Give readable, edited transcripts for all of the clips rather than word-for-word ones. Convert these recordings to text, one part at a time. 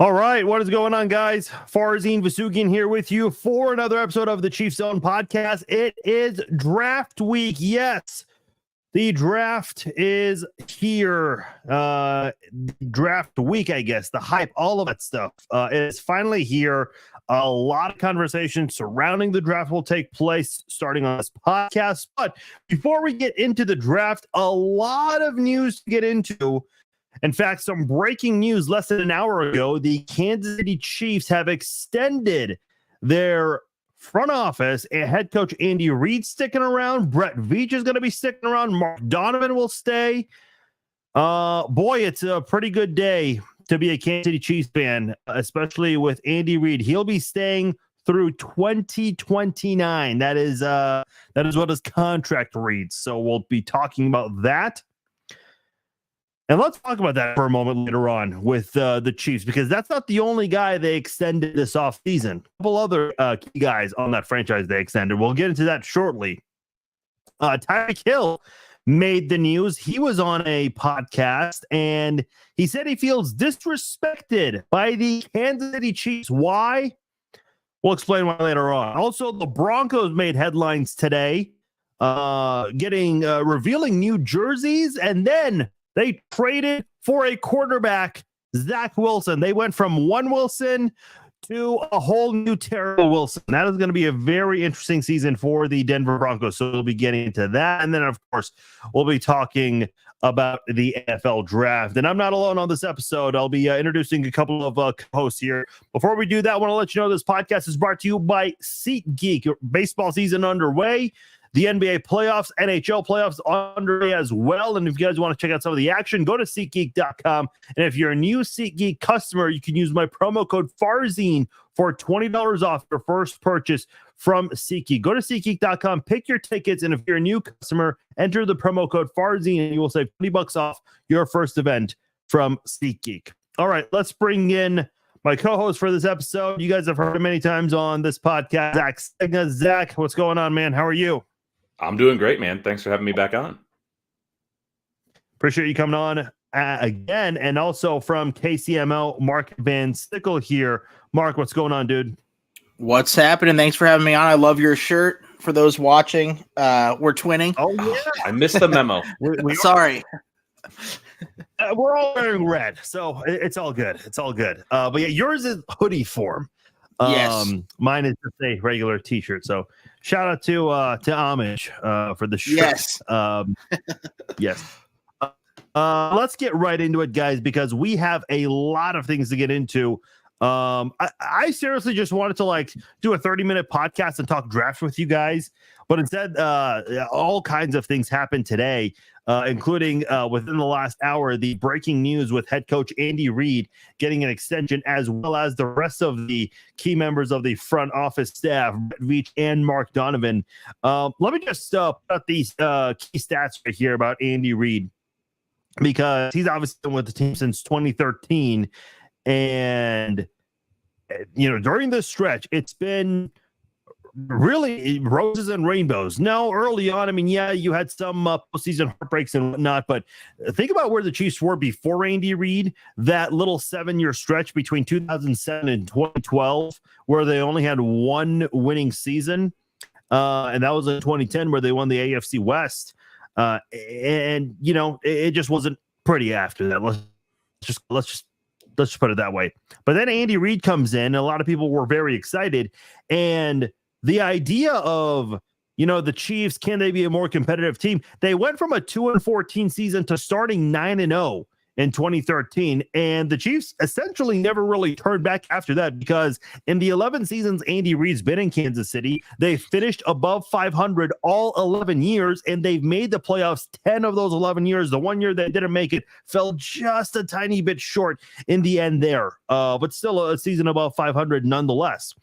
All right, what is going on, guys? Farzin Vasugian here with you for another episode of the Chiefs Zone podcast. It is draft week. Yes, the draft is here. Draft week, I guess. The hype, all of that stuff is finally here. A lot of conversation surrounding the draft will take place starting on this podcast. But before we get into the draft, a lot of news to get into. In fact, some breaking news less than an hour ago, the Kansas City Chiefs have extended their front office and head coach Andy Reid sticking around. Brett Veach is going to be sticking around. Mark Donovan will stay. Boy, it's a pretty good day to be a Kansas City Chiefs fan, especially with Andy Reid. He'll be staying through 2029. That is what his contract reads. So we'll be talking about that. And let's talk about that for a moment later on with the Chiefs, because that's not the only guy they extended this offseason. A couple other key guys on that franchise they extended. We'll get into that shortly. Tyreek Hill made the news. He was on a podcast, and he said he feels disrespected by the Kansas City Chiefs. Why? We'll explain why later on. Also, the Broncos made headlines today, revealing new jerseys, and then they traded for a quarterback, Zach Wilson. They went from one Wilson to a whole new terrible Wilson. That is going to be a very interesting season for the Denver Broncos. So we'll be getting into that. And then, of course, we'll be talking about the NFL draft. And I'm not alone on this episode. I'll be introducing a couple of hosts here. Before we do that, I want to let you know this podcast is brought to you by SeatGeek. Baseball season underway. The NBA playoffs, NHL playoffs underway as well. And if you guys want to check out some of the action, go to SeatGeek.com. And if you're a new SeatGeek customer, you can use my promo code FARZINE for $20 off your first purchase from SeatGeek. Go to SeatGeek.com, pick your tickets, and if you're a new customer, enter the promo code FARZINE, and you will save $20 off your first event from SeatGeek. All right, let's bring in my co-host for this episode. You guys have heard him many times on this podcast, Zach Stegna. Zach, what's going on, man? How are you? I'm doing great, man. Thanks for having me back on. Appreciate you coming on again. And also from KCMO, Mark Van Sickle here. Mark, what's going on, dude? What's happening? Thanks for having me on. I love your shirt. For those watching, we're twinning. Oh, yeah. I missed the memo. Sorry. We're all wearing red, so it's all good. It's all good. But yeah, yours is hoodie form. Yes. Mine is just a regular t-shirt. So shout out to Homage for the shirt. Yes. Yes. Let's get right into it, guys, because we have a lot of things to get into. I seriously just wanted to do a 30-minute podcast and talk draft with you guys, but instead all kinds of things happened today, including within the last hour, the breaking news with head coach Andy Reid getting an extension, as well as the rest of the key members of the front office staff, Brett Veach and Mark Donovan. Let me just put out these key stats right here about Andy Reid, because he's obviously been with the team since 2013. And, during this stretch, it's been really roses and rainbows. No, early on, you had some postseason heartbreaks and whatnot, but think about where the Chiefs were before Andy Reid, that little 7-year stretch between 2007 and 2012, where they only had one winning season. And that was in 2010, where they won the AFC West. It just wasn't pretty after that. Let's just put it that way. But then Andy Reid comes in, and a lot of people were very excited. And the idea of, the Chiefs, can they be a more competitive team? They went from a 2-14 season to starting 9-0 in 2013. And the Chiefs essentially never really turned back after that, because in the 11 seasons Andy Reid's been in Kansas City, they finished above 500 all 11 years, and they've made the playoffs 10 of those 11 years. The one year they didn't make it fell just a tiny bit short in the end there, but still a season above 500 nonetheless.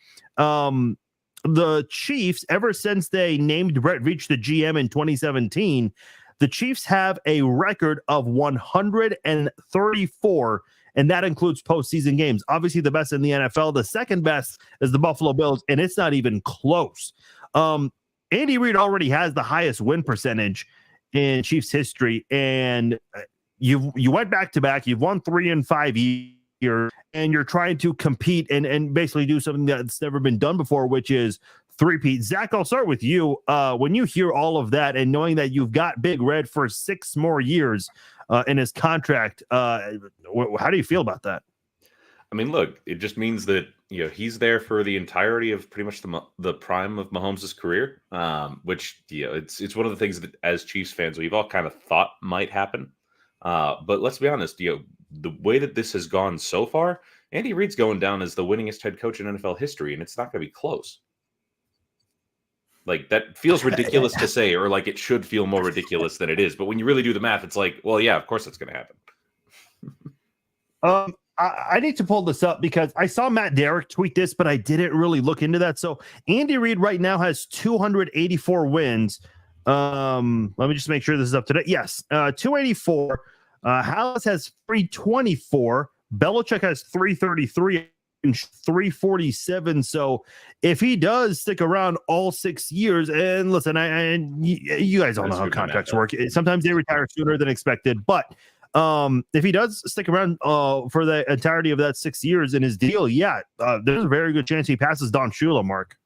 The Chiefs, ever since they named Brett Veach the GM in 2017, the Chiefs have a record of 134, and that includes postseason games. Obviously, the best in the NFL. The second best is the Buffalo Bills, and it's not even close. Andy Reid already has the highest win percentage in Chiefs history, and you went back to back. You've won 3 in 5 years. year, and you're trying to compete and basically do something that's never been done before, which is three-peat. Zach, I'll start with you. When you hear all of that and knowing that you've got Big Red for 6 more years in his contract, how do you feel about that? I mean, look, it just means that he's there for the entirety of pretty much the prime of Mahomes' career, which it's one of the things that as Chiefs fans we've all kind of thought might happen. But let's be honest, the way that this has gone so far, Andy Reid's going down as the winningest head coach in NFL history, and it's not going to be close. Like, that feels ridiculous to say, or like it should feel more ridiculous than it is. But when you really do the math, it's like, well, yeah, of course that's going to happen. I need to pull this up because I saw Matt Derrick tweet this, but I didn't really look into that. So Andy Reid right now has 284 wins. Let me just make sure this is up to date. Yes, 284. Hallis has 324. Belichick has 333 and 347. So if he does stick around all 6 years, and listen, you guys all know how contracts work. Sometimes they retire sooner than expected, but if he does stick around for the entirety of that 6 years in his deal, there's a very good chance he passes Don Shula, Mark.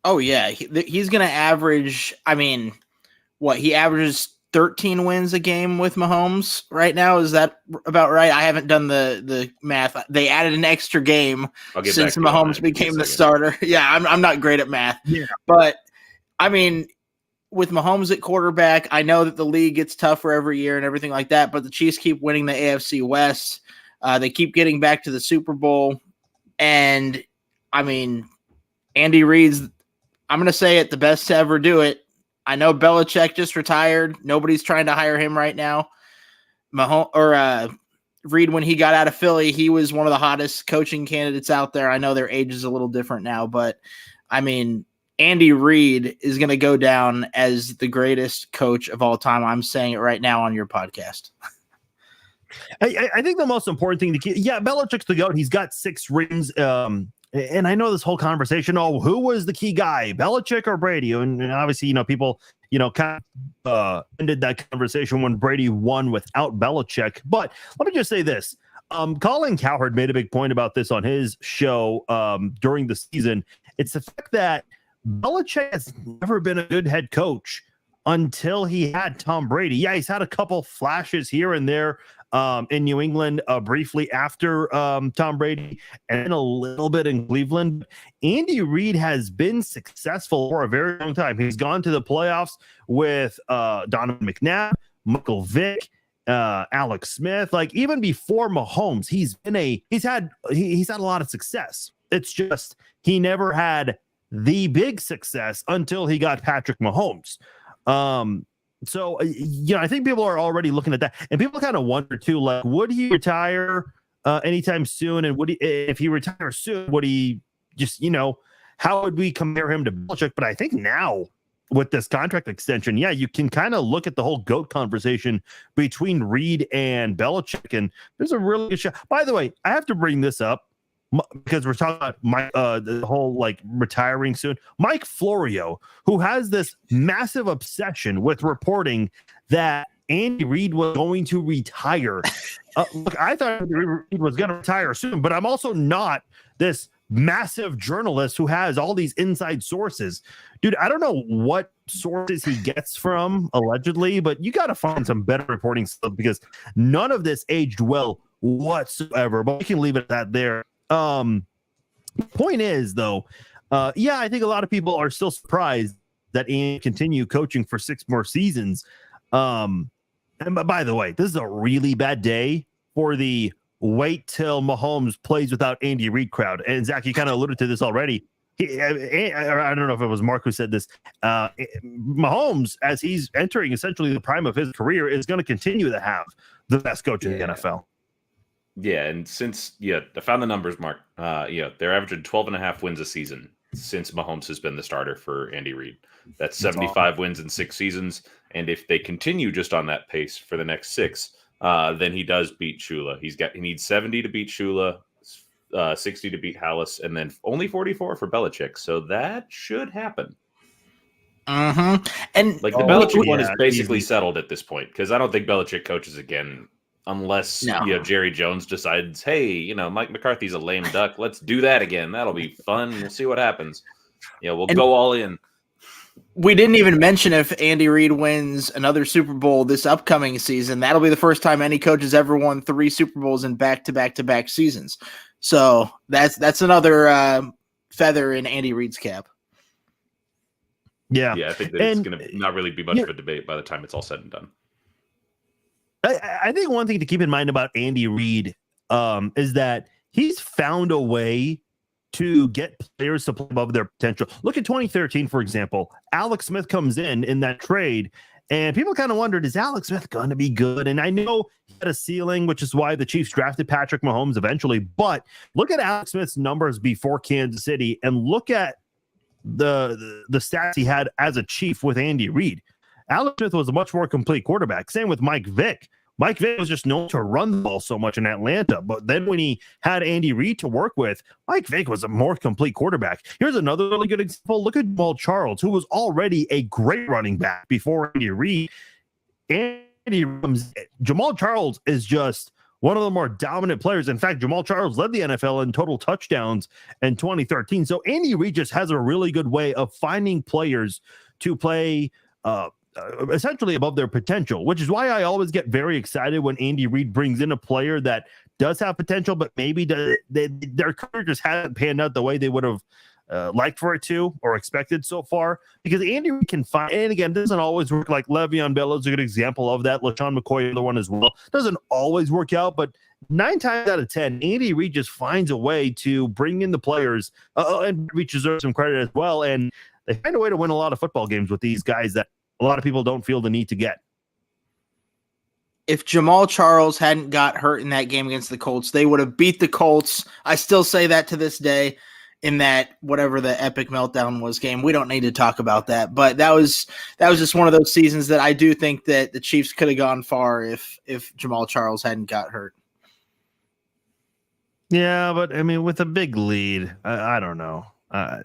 Oh, yeah. He's going to average, he averages 13 wins a game with Mahomes right now. Is that about right? I haven't done the math. They added an extra game since Mahomes became the starter. Yeah, I'm not great at math. Yeah. But, with Mahomes at quarterback, I know that the league gets tougher every year and everything like that, but the Chiefs keep winning the AFC West. They keep getting back to the Super Bowl. And, Andy Reid's, I'm going to say it, the best to ever do it. I know Belichick just retired. Nobody's trying to hire him right now. Reid, when he got out of Philly, he was one of the hottest coaching candidates out there. I know their age is a little different now, but, Andy Reid is going to go down as the greatest coach of all time. I'm saying it right now on your podcast. I think the most important thing to keep, Belichick's the GOAT. He's got 6 rings. And I know this whole conversation, who was the key guy, Belichick or Brady? And obviously, people, kind of ended that conversation when Brady won without Belichick. But let me just say this. Colin Cowherd made a big point about this on his show during the season. It's the fact that Belichick has never been a good head coach until he had Tom Brady. Yeah, he's had a couple flashes here and there in New England briefly after Tom Brady and a little bit in Cleveland. Andy Reid has been successful for a very long time. He's gone to the playoffs with Donovan McNabb, Michael Vick, Alex Smith. Like, even before Mahomes, he's had a lot of success. It's just he never had the big success until he got Patrick Mahomes. So, I think people are already looking at that, and people kind of wonder too, like, would he retire anytime soon? And if he retires soon, would he just, how would we compare him to Belichick? But I think now with this contract extension, you can kind of look at the whole GOAT conversation between Reid and Belichick, and there's a really good shot. By the way, I have to bring this up because we're talking about the whole retiring soon. Mike Florio, who has this massive obsession with reporting that Andy Reid was going to retire. Look, I thought Andy Reid was going to retire soon, but I'm also not this massive journalist who has all these inside sources. Dude, I don't know what sources he gets from, allegedly, but you got to find some better reporting stuff because none of this aged well whatsoever. But we can leave it at that there. Point is, though, I think a lot of people are still surprised that Andy continue coaching for 6 more seasons. And by the way, this is a really bad day for the wait till Mahomes plays without Andy Reid crowd. And Zach, you kind of alluded to this already. I don't know if it was Mark who said this. Mahomes, as he's entering essentially the prime of his career, is going to continue to have the best coach in the NFL. Yeah, and since I found the numbers, Mark. They're averaging 12.5 wins a season since Mahomes has been the starter for Andy Reid. That's 75 wins in 6 seasons, and if they continue just on that pace for the next 6, then he does beat Shula. He needs 70 to beat Shula, 60 to beat Hallis, and then only 44 for Belichick. So that should happen. And the Belichick one is basically settled at this point because I don't think Belichick coaches again unless No. Jerry Jones decides, hey, Mike McCarthy's a lame duck. Let's do that again. That'll be fun. We'll see what happens. We'll go all in. We didn't even mention if Andy Reid wins another Super Bowl this upcoming season. That'll be the first time any coach has ever won 3 Super Bowls in back-to-back-to-back seasons. So that's another feather in Andy Reid's cap. Yeah. Yeah, I think that it's going to not really be much of a debate by the time it's all said and done. I think one thing to keep in mind about Andy Reid is that he's found a way to get players to play above their potential. Look at 2013, for example. Alex Smith comes in that trade, and people kind of wondered, is Alex Smith going to be good? And I know he had a ceiling, which is why the Chiefs drafted Patrick Mahomes eventually. But look at Alex Smith's numbers before Kansas City, and look at the stats he had as a Chief with Andy Reid. Alex Smith was a much more complete quarterback. Same with Mike Vick. Mike Vick was just known to run the ball so much in Atlanta. But then when he had Andy Reid to work with, Mike Vick was a more complete quarterback. Here's another really good example. Look at Jamal Charles, who was already a great running back before Andy Reid. Jamal Charles is just one of the more dominant players. In fact, Jamal Charles led the NFL in total touchdowns in 2013. So Andy Reid just has a really good way of finding players to play essentially above their potential, which is why I always get very excited when Andy Reid brings in a player that does have potential, but maybe their career just hasn't panned out the way they would have liked for it to or expected so far. Because Andy Reid can find, and again, doesn't always work. Like Le'Veon Bell is a good example of that. LaShawn McCoy, the other one as well. Doesn't always work out, but 9 times out of 10, Andy Reid just finds a way to bring in the players, and Reid deserves some credit as well. And they find a way to win a lot of football games with these guys that a lot of people don't feel the need to get. If Jamal Charles hadn't got hurt in that game against the Colts, they would have beat the Colts. I still say that to this day in that whatever the epic meltdown was game. We don't need to talk about that, but that was just one of those seasons that I do think that the Chiefs could have gone far if Jamal Charles hadn't got hurt. Yeah, but I mean, with a big lead, I don't know. I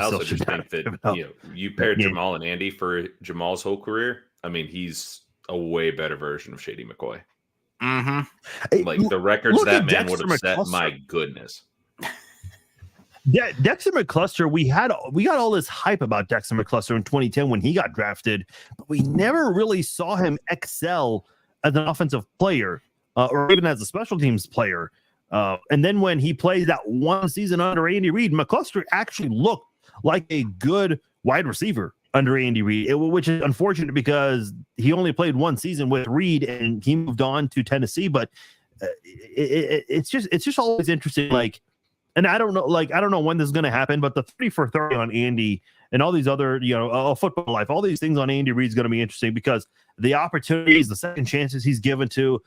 also just think that you paired Jamal and Andy for Jamal's whole career. I mean, he's a way better version of Shady McCoy. Mm-hmm. Like the records that man would have set, my goodness. Yeah, Dexter McCluster, we got all this hype about Dexter McCluster in 2010 when he got drafted, but we never really saw him excel as an offensive player or even as a special teams player. And then when he played that one season under Andy Reid, McCluster actually looked like a good wide receiver under Andy Reid, which is unfortunate because he only played one season with Reid and he moved on to Tennessee. But it's just always interesting. Like, and I don't know when this is going to happen, but the 30 for 30 on Andy and all these other, football life, all these things on Andy Reid is going to be interesting because the opportunities, the second chances he's given to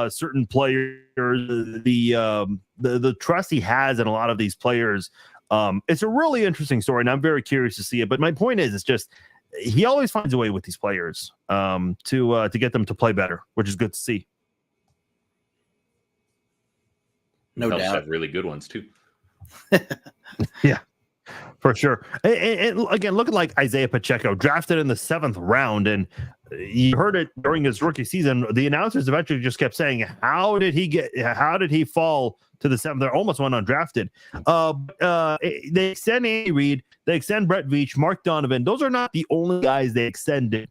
certain players, the trust he has in a lot of these players. It's a really interesting story, and I'm very curious to see it. But my point is, it's just he always finds a way with these players to get them to play better, which is good to see. No doubt, have really good ones too. Yeah, for sure. And again, look at like Isaiah Pacheco, drafted in the 7th round, and you heard it during his rookie season. The announcers eventually just kept saying, how did he fall to the 7th? They almost went undrafted. They extend Andy Reid, they extend Brett Veach, Mark Donovan. Those are not the only guys they extended.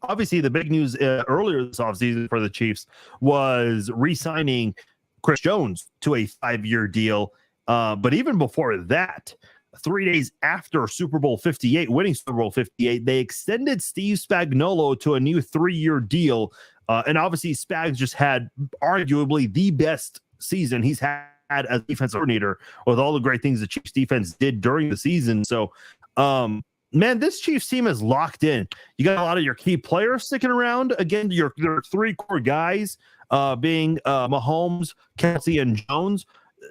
Obviously, the big news earlier this offseason for the Chiefs was re-signing Chris Jones to a 5-year deal. But even before that, 3 days after winning Super Bowl 58, they extended Steve Spagnuolo to a new 3-year deal. And obviously, Spags just had arguably the best season he's had as defensive coordinator with all the great things the Chiefs defense did during the season. So, man, this Chiefs team is locked in. You got a lot of your key players sticking around. Again, your 3 core guys being Mahomes, Kelsey, and Jones.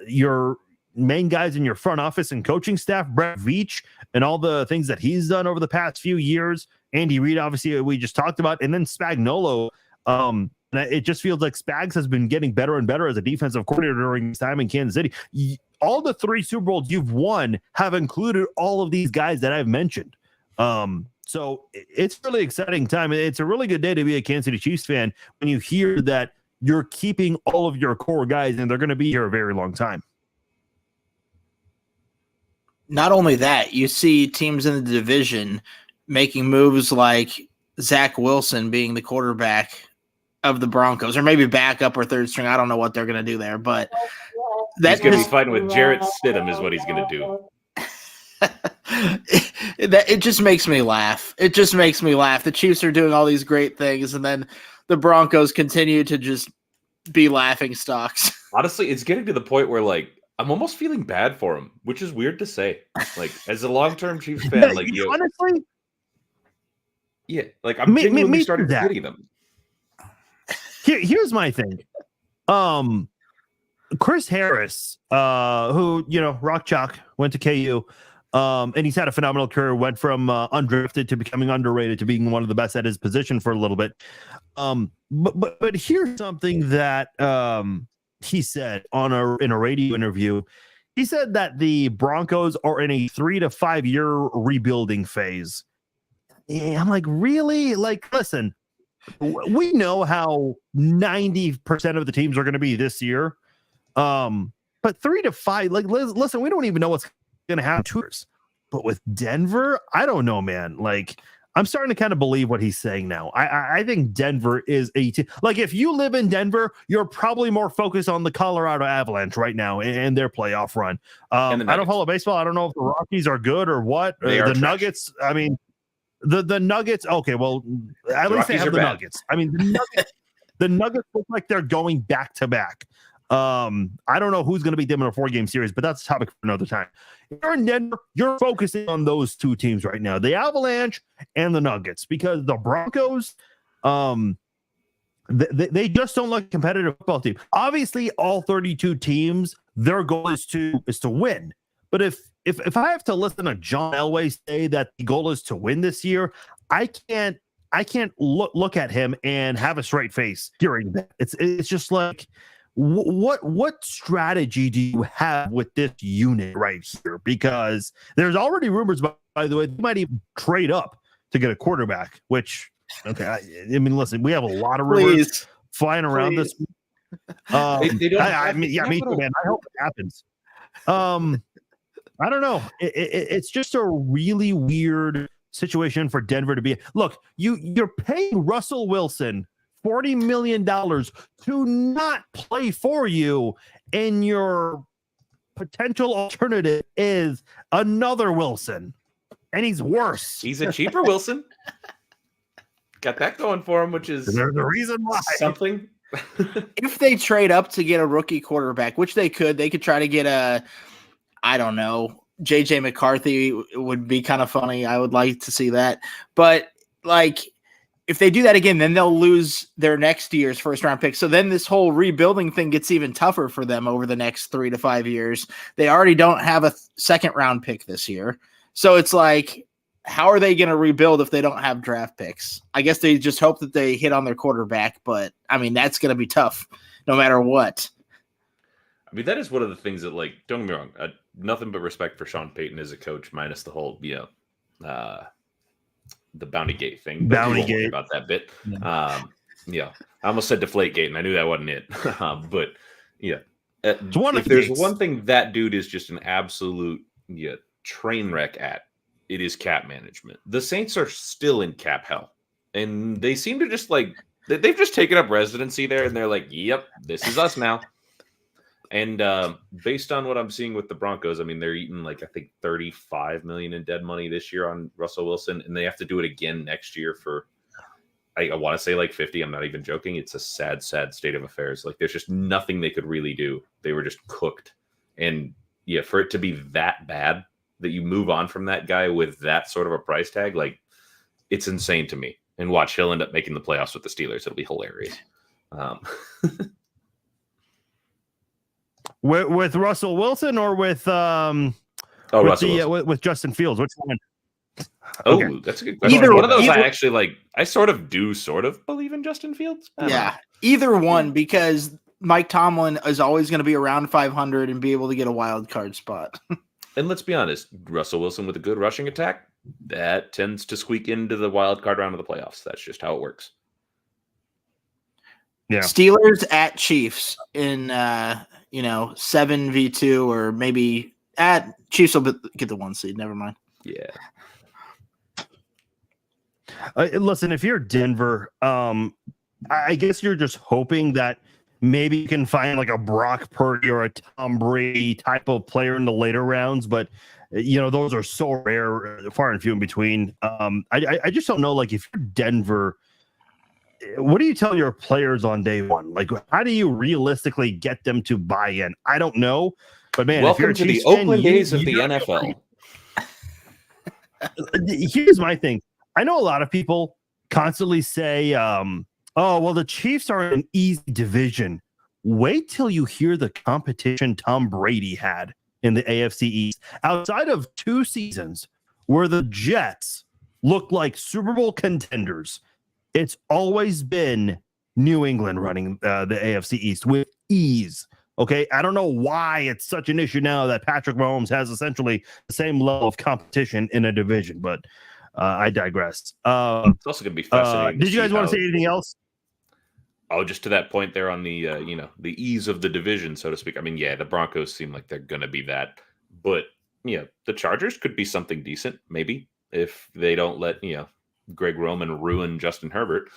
Your main guys in your front office and coaching staff, Brett Veach, and all the things that he's done over the past few years. Andy Reid, obviously, we just talked about, and then Spagnuolo. It just feels like Spags has been getting better and better as a defensive coordinator during his time in Kansas City. All the 3 Super Bowls you've won have included all of these guys that I've mentioned. So it's really exciting time. It's a really good day to be a Kansas City Chiefs fan when you hear that you're keeping all of your core guys, and they're going to be here a very long time. Not only that, you see teams in the division making moves like Zach Wilson being the quarterback of the Broncos, or maybe backup or third string. I don't know what they're going to do there, but he's going to be fighting with Jarrett Stidham is what he's going to do. It just makes me laugh. It just makes me laugh. The Chiefs are doing all these great things, and then the Broncos continue to just be laughing stocks. Honestly, it's getting to the point where, like, I'm almost feeling bad for him, which is weird to say. Like, as a long-term Chiefs fan, like, honestly, yeah, like I'm genuinely starting to pity them. Here's my thing. Chris Harris, who, Rock Chalk, went to KU, and he's had a phenomenal career, went from undrafted to becoming underrated to being one of the best at his position for a little bit. But here's something that he said in a radio interview. He said that the Broncos are in a 3 to 5 year rebuilding phase. Yeah, I'm like, really? Like, listen, we know how 90% of the teams are going to be this year. But 3 to 5, like, listen, we don't even know what's going to happen to us. But with Denver, I don't know, man. Like, I'm starting to kind of believe what he's saying now. I think Denver is a team. Like, if you live in Denver, you're probably more focused on the Colorado Avalanche right now and their playoff run. I don't follow baseball. I don't know if the Rockies are good or what. The Nuggets, I mean, the Nuggets. Okay, well, at least they have the Nuggets. I mean, the Nuggets look like they're going back to back. I don't know who's going to beat them in a 4-game series, but that's a topic for another time. If you're in Denver, you're focusing on those two teams right now, the Avalanche and the Nuggets, because the Broncos, they just don't look a competitive football team. Obviously, all 32 teams, their goal is to win. But if I have to listen to John Elway say that the goal is to win this year, I can't look at him and have a straight face hearing that. It's just like, what strategy do you have with this unit right here? Because there's already rumors, by the way, they might even trade up to get a quarterback, which, okay, I mean, listen, we have a lot of rumors flying around this. They don't me too, man. I hope it happens. I don't know. It's just a really weird situation for Denver to be. Look, you're paying Russell Wilson $40 million to not play for you, and your potential alternative is another Wilson, and he's worse. He's a cheaper Wilson. Got that going for him, which is the reason why. Something. If they trade up to get a rookie quarterback, which they could try to get I don't know, JJ McCarthy would be kind of funny. I would like to see that. But, like, if they do that again, then they'll lose their next year's first-round pick. So then this whole rebuilding thing gets even tougher for them over the next 3 to 5 years. They already don't have a second-round pick this year. So it's like, how are they going to rebuild if they don't have draft picks? I guess they just hope that they hit on their quarterback, but, I mean, that's going to be tough no matter what. I mean, that is one of the things that, like, don't get me wrong, nothing but respect for Sean Payton as a coach, minus the whole, the Bounty Gate thing. Bounty Gate. About that bit. Yeah. I almost said Deflate Gate, and I knew that wasn't it. But, yeah. If there's one thing that dude is just an absolute train wreck at, it is cap management. The Saints are still in cap hell. And they seem to just, like, they've just taken up residency there, and they're like, yep, this is us now. And based on what I'm seeing with the Broncos, I mean, they're eating, like, I think $35 million in dead money this year on Russell Wilson, and they have to do it again next year for, I want to say, like 50. I'm not even joking. It's a sad, sad state of affairs. Like, there's just nothing they could really do. They were just cooked. And yeah, for it to be that bad that you move on from that guy with that sort of a price tag, like, it's insane to me. And watch, he'll end up making the playoffs with the Steelers. It'll be hilarious. With Russell Wilson or with with Justin Fields? Which one? Okay. That's a good question. One of those I actually like. I sort of believe in Justin Fields. Yeah, either one, because Mike Tomlin is always going to be around 500 and be able to get a wild card spot. And let's be honest, Russell Wilson with a good rushing attack, that tends to squeak into the wild card round of the playoffs. That's just how it works. Yeah. Steelers at Chiefs in 7v2, or maybe at Chiefs will get the 1 seed. Never mind. Yeah. Listen, if you're Denver, I guess you're just hoping that maybe you can find like a Brock Purdy or a Tom Brady type of player in the later rounds, but those are so rare, far and few in between. I just don't know. Like, if you're Denver, what do you tell your players on day one? Like, how do you realistically get them to buy in? I don't know, but man, welcome if to you're the Oakland days of the NFL. Here's my thing. I know a lot of people constantly say, oh, well, the Chiefs are an easy division. Wait till you hear the competition Tom Brady had in the AFC East. Outside of 2 seasons where the Jets looked like Super Bowl contenders, it's always been New England running the AFC East with ease. Okay, I don't know why it's such an issue now that Patrick Mahomes has essentially the same level of competition in a division, but I digress. It's also going to be fascinating. Did you guys want to say anything else? Oh, just to that point there on the the ease of the division, so to speak. I mean, yeah, the Broncos seem like they're going to be that, but the Chargers could be something decent, maybe, if they don't let Greg Roman ruin Justin Herbert.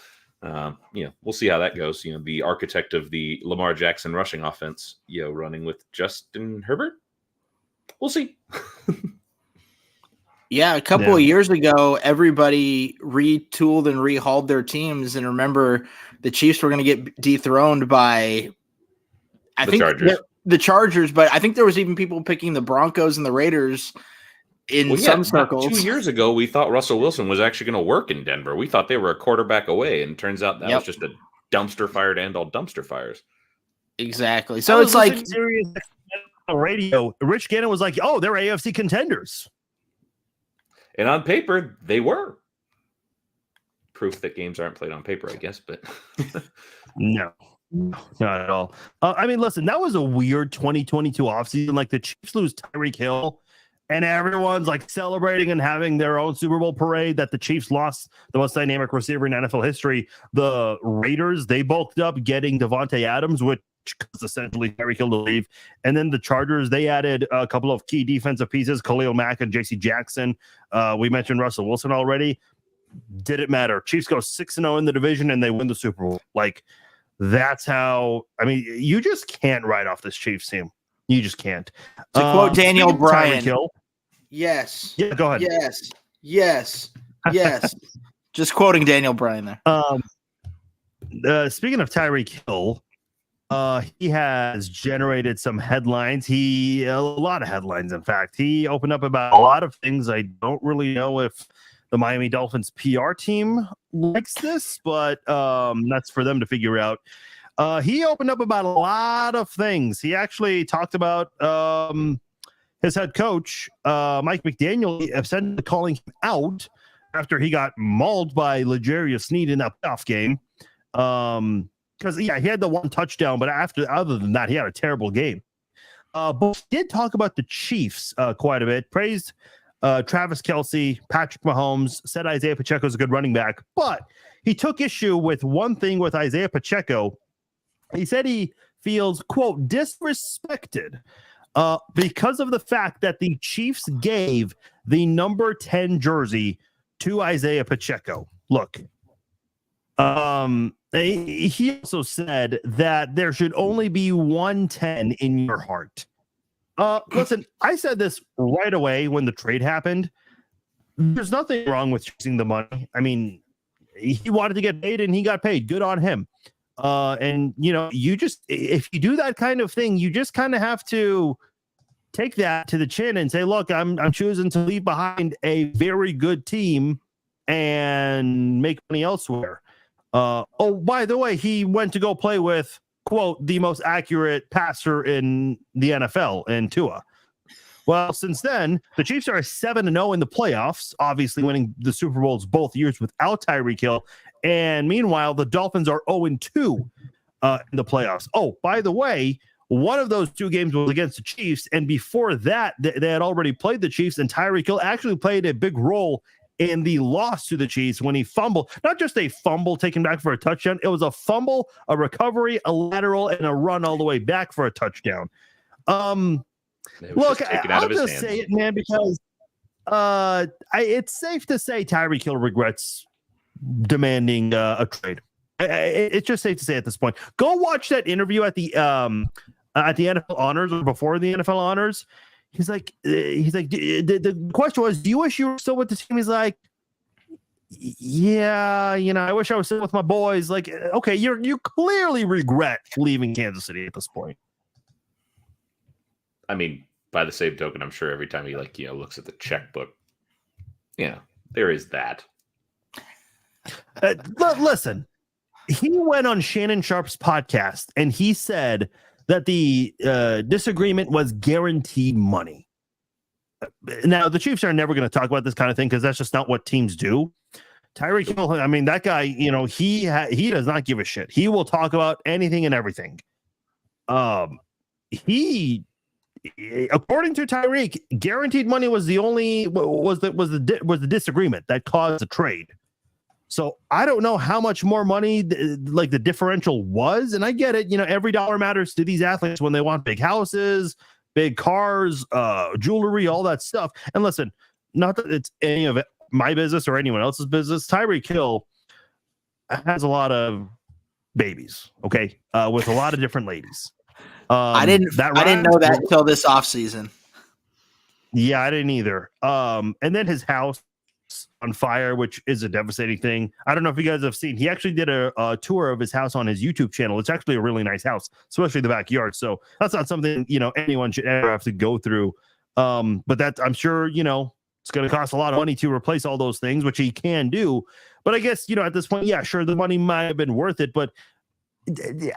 We'll see how that goes. The architect of the Lamar Jackson rushing offense, running with Justin Herbert. We'll see. Yeah, a couple of years ago, everybody retooled and rehauled their teams, and remember, the Chiefs were going to get dethroned by, the Chargers. But I think there was even people picking the Broncos and the Raiders in some circles. 2 years ago, we thought Russell Wilson was actually going to work in Denver. We thought they were a quarterback away, and it turns out that was just a dumpster fire to end all dumpster fires. Exactly. So it's like serious radio. Rich Gannon was like, "Oh, they're AFC contenders," and on paper, they were. Proof that games aren't played on paper, I guess, but no, not at all. I mean, listen, that was a weird 2022 offseason. Like, the Chiefs lose Tyreek Hill, and everyone's like celebrating and having their own Super Bowl parade that the Chiefs lost the most dynamic receiver in NFL history. The Raiders, they bulked up getting Devontae Adams, which is essentially Tyreek Hill to leave. And then the Chargers, they added a couple of key defensive pieces, Khalil Mack and J.C. Jackson. We mentioned Russell Wilson already. Didn't matter. Chiefs go 6-0 in the division, and they win the Super Bowl. Like, that's how, I mean, you just can't write off this Chiefs team. You just can't. To quote Daniel Bryan. Yes. Yeah, go ahead. Yes. Just quoting Daniel Bryan there. Speaking of Tyreek Hill, he has generated some headlines. A lot of headlines, in fact. He opened up about a lot of things. I don't really know if the Miami Dolphins PR team likes this, but that's for them to figure out. He opened up about a lot of things. He actually talked about his head coach, Mike McDaniel, essentially calling him out after he got mauled by L'Jarius Sneed in that playoff game. Because, he had the one touchdown, but other than that, he had a terrible game. But he did talk about the Chiefs quite a bit, praised Travis Kelce, Patrick Mahomes, said Isaiah Pacheco is a good running back, but he took issue with one thing with Isaiah Pacheco. He said he feels, quote, disrespected because of the fact that the Chiefs gave the number 10 jersey to Isaiah Pacheco. Look, he also said that there should only be 110 in your heart. Listen, I said this right away when the trade happened. There's nothing wrong with choosing the money. I mean, he wanted to get paid and he got paid. Good on him. And you just, if you do that kind of thing, you just kind of have to take that to the chin and say, look, I'm choosing to leave behind a very good team and make money elsewhere. By the way, he went to go play with, quote, the most accurate passer in the NFL, in Tua. Well, since then, the Chiefs are 7-0 in the playoffs, obviously winning the Super Bowls both years without Tyreek Hill. And meanwhile, the Dolphins are 0-2 in the playoffs. Oh, by the way, one of those 2 games was against the Chiefs. And before that, they had already played the Chiefs, and Tyreek Hill actually played a big role in the loss to the Chiefs when he fumbled. Not just a fumble taken back for a touchdown. It was a fumble, a recovery, a lateral, and a run all the way back for a touchdown. Look, I'll just say it, man, because it's safe to say Tyreek Hill regrets demanding a trade. It's just safe to say at this point. Go watch that interview at the NFL Honors or before the NFL Honors. He's like, the question was, do you wish you were still with the team? He's like, yeah, I wish I was still with my boys. Like, okay, you clearly regret leaving Kansas City at this point. I mean, by the same token, I'm sure every time he looks at the checkbook, there is that. Listen, he went on Shannon Sharp's podcast and he said that the disagreement was guaranteed money. Now, the Chiefs are never going to talk about this kind of thing because that's just not what teams do. Tyreek Hill, I mean, that guy, he does not give a shit. He will talk about anything and everything. He, according to Tyreek, guaranteed money was the disagreement that caused the trade. So I don't know how much more money the differential was, and I get it. Every dollar matters to these athletes when they want big houses, big cars, jewelry, all that stuff. And listen, not that it's any of it my business or anyone else's business. Tyreek Hill has a lot of babies, okay, with a lot of different ladies. I didn't know that until this offseason. Yeah, I didn't either. And then his house on fire, which is a devastating thing. I don't know if you guys have seen, he actually did a tour of his house on his YouTube channel. It's actually a really nice house, especially the backyard. So that's not something, anyone should ever have to go through. But that, I'm sure, it's going to cost a lot of money to replace all those things, which he can do. But I guess, at this point, yeah, sure, the money might have been worth it. But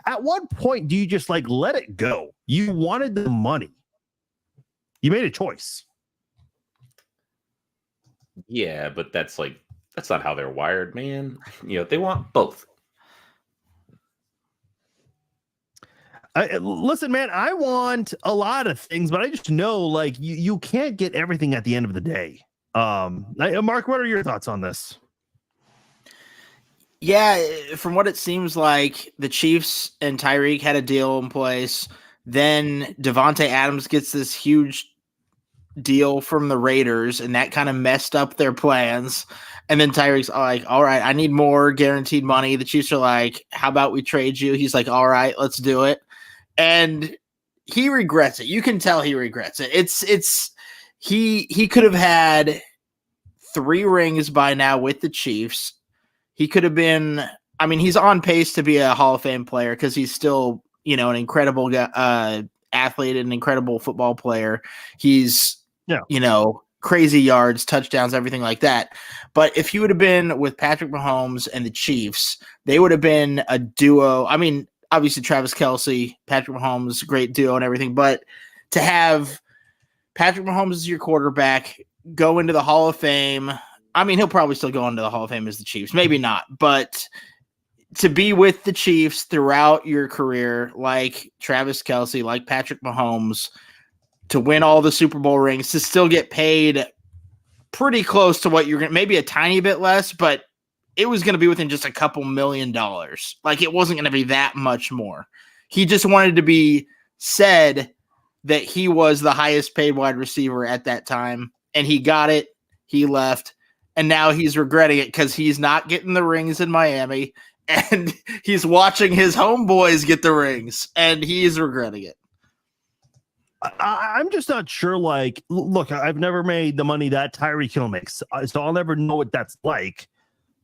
at what point do you just let it go? You wanted the money. You made a choice. Yeah, but that's not how they're wired, man. They want both. Listen, man, I want a lot of things, but I just know you can't get everything at the end of the day. Mark, what are your thoughts on this? Yeah, from what it seems like, the Chiefs and Tyreek had a deal in place. Then Devontae Adams gets this huge deal from the Raiders, and that kind of messed up their plans. And then Tyreek's like, all right, I need more guaranteed money. The Chiefs are like, how about we trade you? He's like, all right, let's do it. And he regrets it. You can tell he regrets it. He could have had 3 rings by now with the Chiefs. He could have been, I mean, he's on pace to be a Hall of Fame player because he's still, an incredible athlete, an incredible football player. He's, crazy yards, touchdowns, everything like that. But if he would have been with Patrick Mahomes and the Chiefs, they would have been a duo. I mean, obviously Travis Kelce, Patrick Mahomes, great duo and everything. But to have Patrick Mahomes as your quarterback, go into the Hall of Fame. I mean, he'll probably still go into the Hall of Fame as the Chiefs. Maybe not. But to be with the Chiefs throughout your career, like Travis Kelce, like Patrick Mahomes, to win all the Super Bowl rings, to still get paid pretty close to what you're going to, maybe a tiny bit less, but it was going to be within just a couple $1 million. Like, it wasn't going to be that much more. He just wanted to be said that he was the highest paid wide receiver at that time, and he got it. He left, and now he's regretting it because he's not getting the rings in Miami, and he's watching his homeboys get the rings, and he's regretting it. I'm just not sure. Look, I've never made the money that Tyreek Hill makes, so I'll never know what that's like.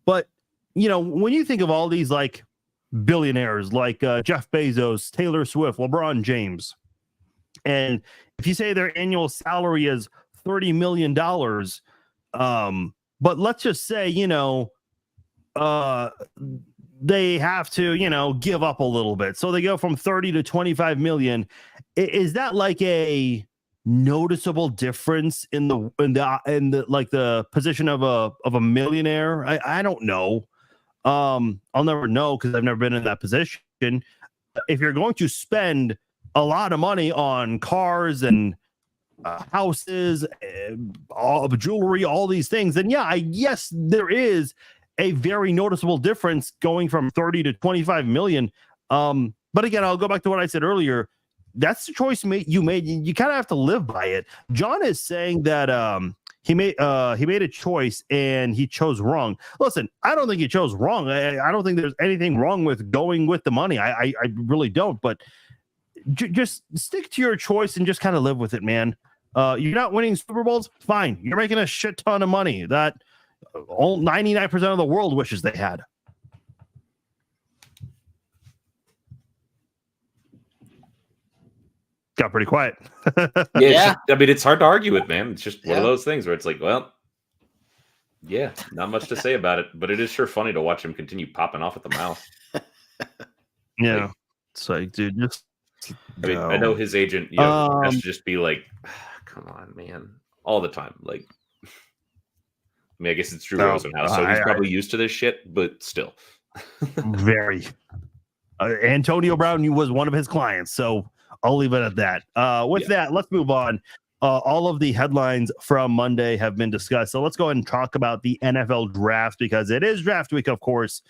But, when you think of all these billionaires like Jeff Bezos, Taylor Swift, LeBron James, and if you say their annual salary is $30 million, but let's just say, they have to, give up a little bit. So they go from 30 to 25 million. Is that a noticeable difference in the position of a millionaire? I don't know. I'll never know because I've never been in that position. If you're going to spend a lot of money on cars and houses, all jewelry, all these things, then yes, there is a very noticeable difference going from 30 to 25 million. But again, I'll go back to what I said earlier. That's the choice you made. You kind of have to live by it. John is saying that he made a choice and he chose wrong. Listen, I don't think he chose wrong. I don't think there's anything wrong with going with the money. I really don't. But just stick to your choice and just kind of live with it, man. You're not winning Super Bowls, fine. You're making a shit ton of money that 99% of the world wishes they had. Got pretty quiet. Yeah. I mean, it's hard to argue it, man. It's just one of those things where it's like, well, yeah, not much to say about it, but it is sure funny to watch him continue popping off at the mouth. Yeah. It's like, dude, just I know his agent, has to just be like, come on, man, all the time. Like, I mean, I guess it's Drew Rosenhaus, so he's probably used to this shit, but still. Very. Antonio Brown was one of his clients, so I'll leave it at that. With that, let's move on. All of the headlines from Monday have been discussed, so let's go ahead and talk about the NFL draft because it is draft week, of course.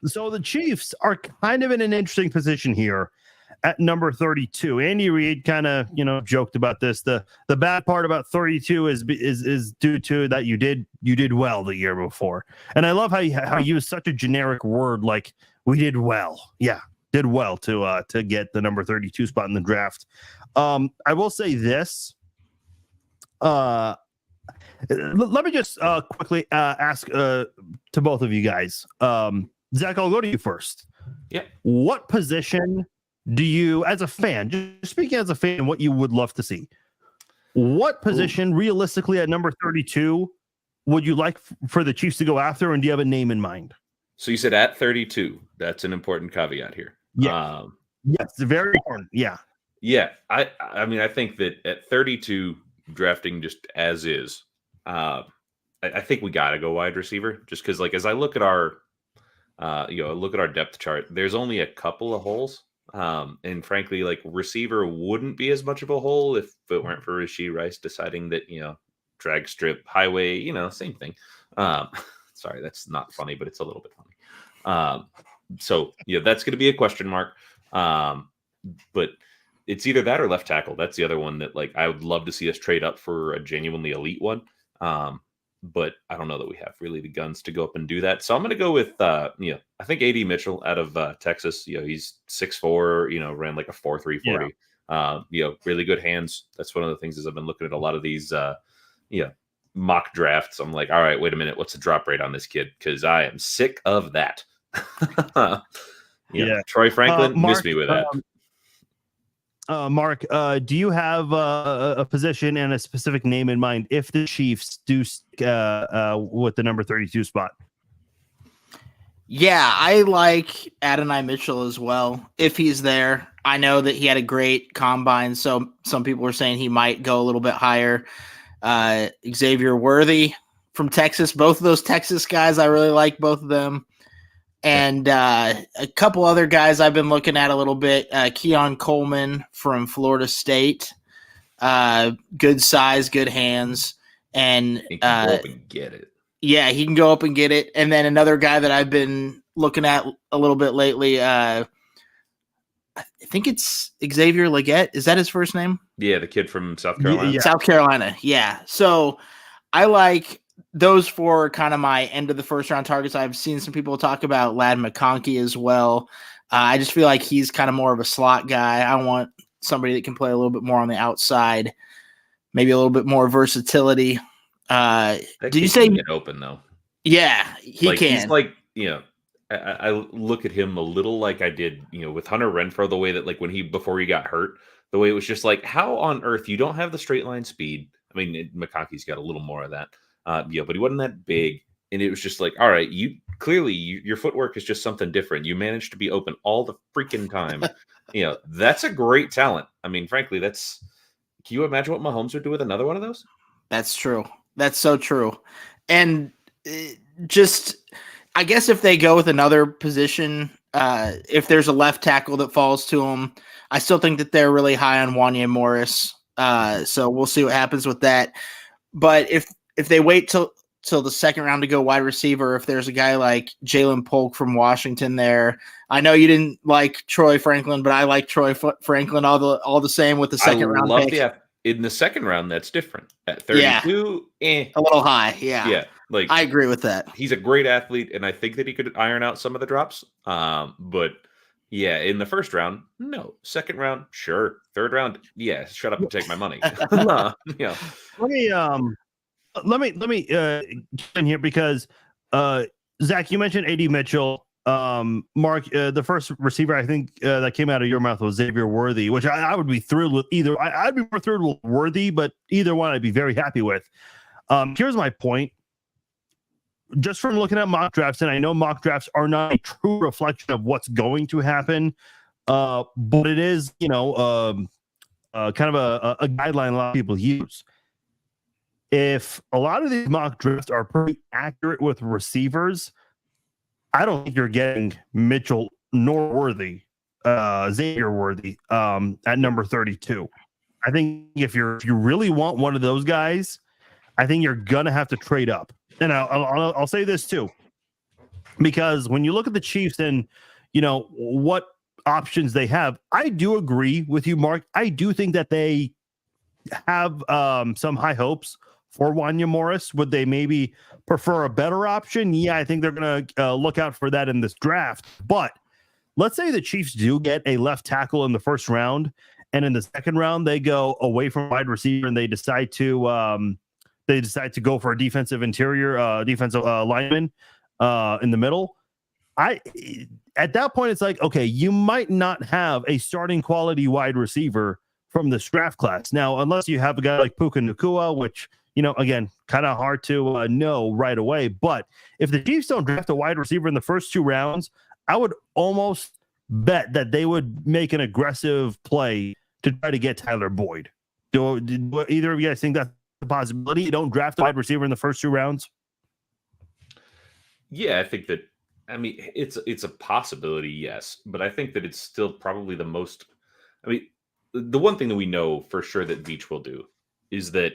So the Chiefs are kind of in an interesting position here at number 32. Andy Reid kind of, joked about this. The bad part about 32 is due to that you did well the year before. And I love how you use such a generic word like we did well. Yeah, did well to get the number 32 spot in the draft. I will say this. Let me just quickly ask to both of you guys. Zach, I'll go to you first. Yeah. What position do you, as a fan, just speaking as a fan, what you would love to see? What position, realistically, at number 32, would you like for the Chiefs to go after, and do you have a name in mind? So you said at 32. That's an important caveat here. Yeah. Yes, very important. Yeah. Yeah. I mean, I think that at 32, drafting just as is, I think we got to go wide receiver just because, like, as I look at our look at our depth chart, there's only a couple of holes. And frankly, like, receiver wouldn't be as much of a hole if it weren't for Rashee Rice deciding that, drag strip, highway, same thing. Sorry, that's not funny, but it's a little bit funny. So that's going to be a question mark. But it's either that or left tackle. That's the other one that, like, I would love to see us trade up for a genuinely elite one. But I don't know that we have really the guns to go up and do that. So I'm going to go with, I think AD Mitchell out of Texas. He's 6'4", ran like a 4.3 40. Really good hands. That's one of the things is I've been looking at a lot of these, mock drafts. I'm like, all right, wait a minute. What's the drop rate on this kid? Because I am sick of that. Troy Franklin missed me with that. Mark, do you have a position and a specific name in mind if the Chiefs do with the number 32 spot? Yeah, I like Adonai Mitchell as well. If he's there, I know that he had a great combine, so some people were saying he might go a little bit higher. Xavier Worthy from Texas, both of those Texas guys, I really like both of them. And a couple other guys I've been looking at a little bit. Keon Coleman from Florida State. Good size, good hands. And he can go up and get it. Yeah, he can go up and get it. And then another guy that I've been looking at a little bit lately, I think it's Xavier Legette. Is that his first name? Yeah, the kid from South Carolina. Yeah. South Carolina, yeah. So I like those four are kind of my end of the first round targets. I've seen some people talk about Ladd McConkey as well. I just feel like he's kind of more of a slot guy. I want somebody that can play a little bit more on the outside, maybe a little bit more versatility. Did you say get open though? Yeah, he can. He's like, I look at him a little like I did, with Hunter Renfrow, the way that, like, before he got hurt, the way it was just like, how on earth you don't have the straight line speed? I mean, McConkey's got a little more of that. But he wasn't that big. And it was just like, all right, your footwork is just something different. You managed to be open all the freaking time. That's a great talent. I mean, frankly, can you imagine what Mahomes would do with another one of those? That's true. That's so true. And just, I guess if they go with another position, if there's a left tackle that falls to them, I still think that they're really high on Wanya Morris. So we'll see what happens with that. But if they wait till the second round to go wide receiver, if there's a guy like Jalen Polk from Washington there, I know you didn't like Troy Franklin, but I like Troy Franklin all the same with the second round pick. In the second round, that's different. At 32, a little high. Yeah. Like I agree with that. He's a great athlete, and I think that he could iron out some of the drops. But yeah, in the first round, no. Second round, sure. Third round, yeah. Shut up and take my money. Yeah. Let me get in here because Zach, you mentioned AD Mitchell. Mark, the first receiver I think that came out of your mouth was Xavier Worthy, which I would be thrilled with either. I'd be more thrilled with Worthy, but either one I'd be very happy with. Here's my point. Just from looking at mock drafts, and I know mock drafts are not a true reflection of what's going to happen, but it is, kind of a guideline a lot of people use. If a lot of these mock drafts are pretty accurate with receivers, I don't think you're getting Mitchell nor Worthy, Xavier Worthy, at number 32. I think if you really want one of those guys, I think you're gonna have to trade up. And I'll say this too, because when you look at the Chiefs and what options they have, I do agree with you, Mark. I do think that they have some high hopes for Wanya Morris. Would they maybe prefer a better option? Yeah, I think they're going to look out for that in this draft. But let's say the Chiefs do get a left tackle in the first round, and in the second round they go away from wide receiver and they decide to go for a defensive lineman in the middle. At that point, it's like, okay, you might not have a starting quality wide receiver from this draft class. Now, unless you have a guy like Puka Nacua, which, again, kind of hard to know right away. But if the Chiefs don't draft a wide receiver in the first two rounds, I would almost bet that they would make an aggressive play to try to get Tyler Boyd. Do either of you guys think that's a possibility? You don't draft a wide receiver in the first two rounds? Yeah, I think that, it's a possibility, yes. But I think that it's still probably the most, the one thing that we know for sure that Veach will do is that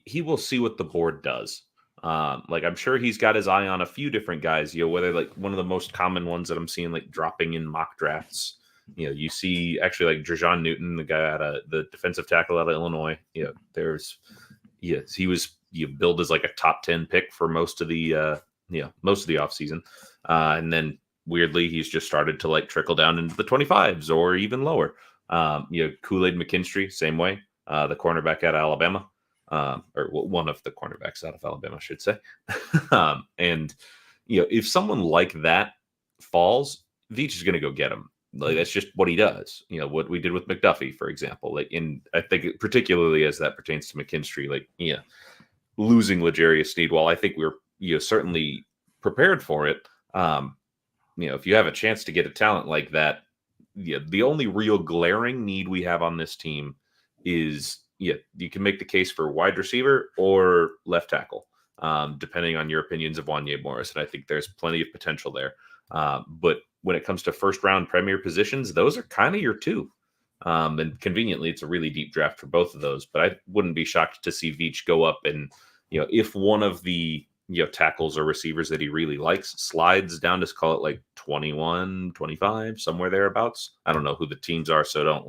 he will see what the board does. I'm sure he's got his eye on a few different guys, whether like one of the most common ones that I'm seeing like dropping in mock drafts. You see actually like Jerjon Newton, the guy out of the defensive tackle out of Illinois. He was billed as like a top 10 pick for most of the offseason. And then weirdly, he's just started to like trickle down into the 25s or even lower. Kool-Aid McKinstry, same way, the cornerback out of Alabama. Or one of the cornerbacks out of Alabama, I should say. And if someone like that falls, Veach is going to go get him. Like that's just what he does. What we did with McDuffie, for example. I think particularly as that pertains to McKinstry, losing L'Jarius Sneed. While I think we're certainly prepared for it. If you have a chance to get a talent like that, the only real glaring need we have on this team is. You can make the case for wide receiver or left tackle, depending on your opinions of Wanya Morris. And I think there's plenty of potential there. But when it comes to first round premier positions, those are kind of your two. And conveniently, it's a really deep draft for both of those. But I wouldn't be shocked to see Veach go up and, if one of the tackles or receivers that he really likes slides down to call it like 21, 25, somewhere thereabouts. I don't know who the teams are, so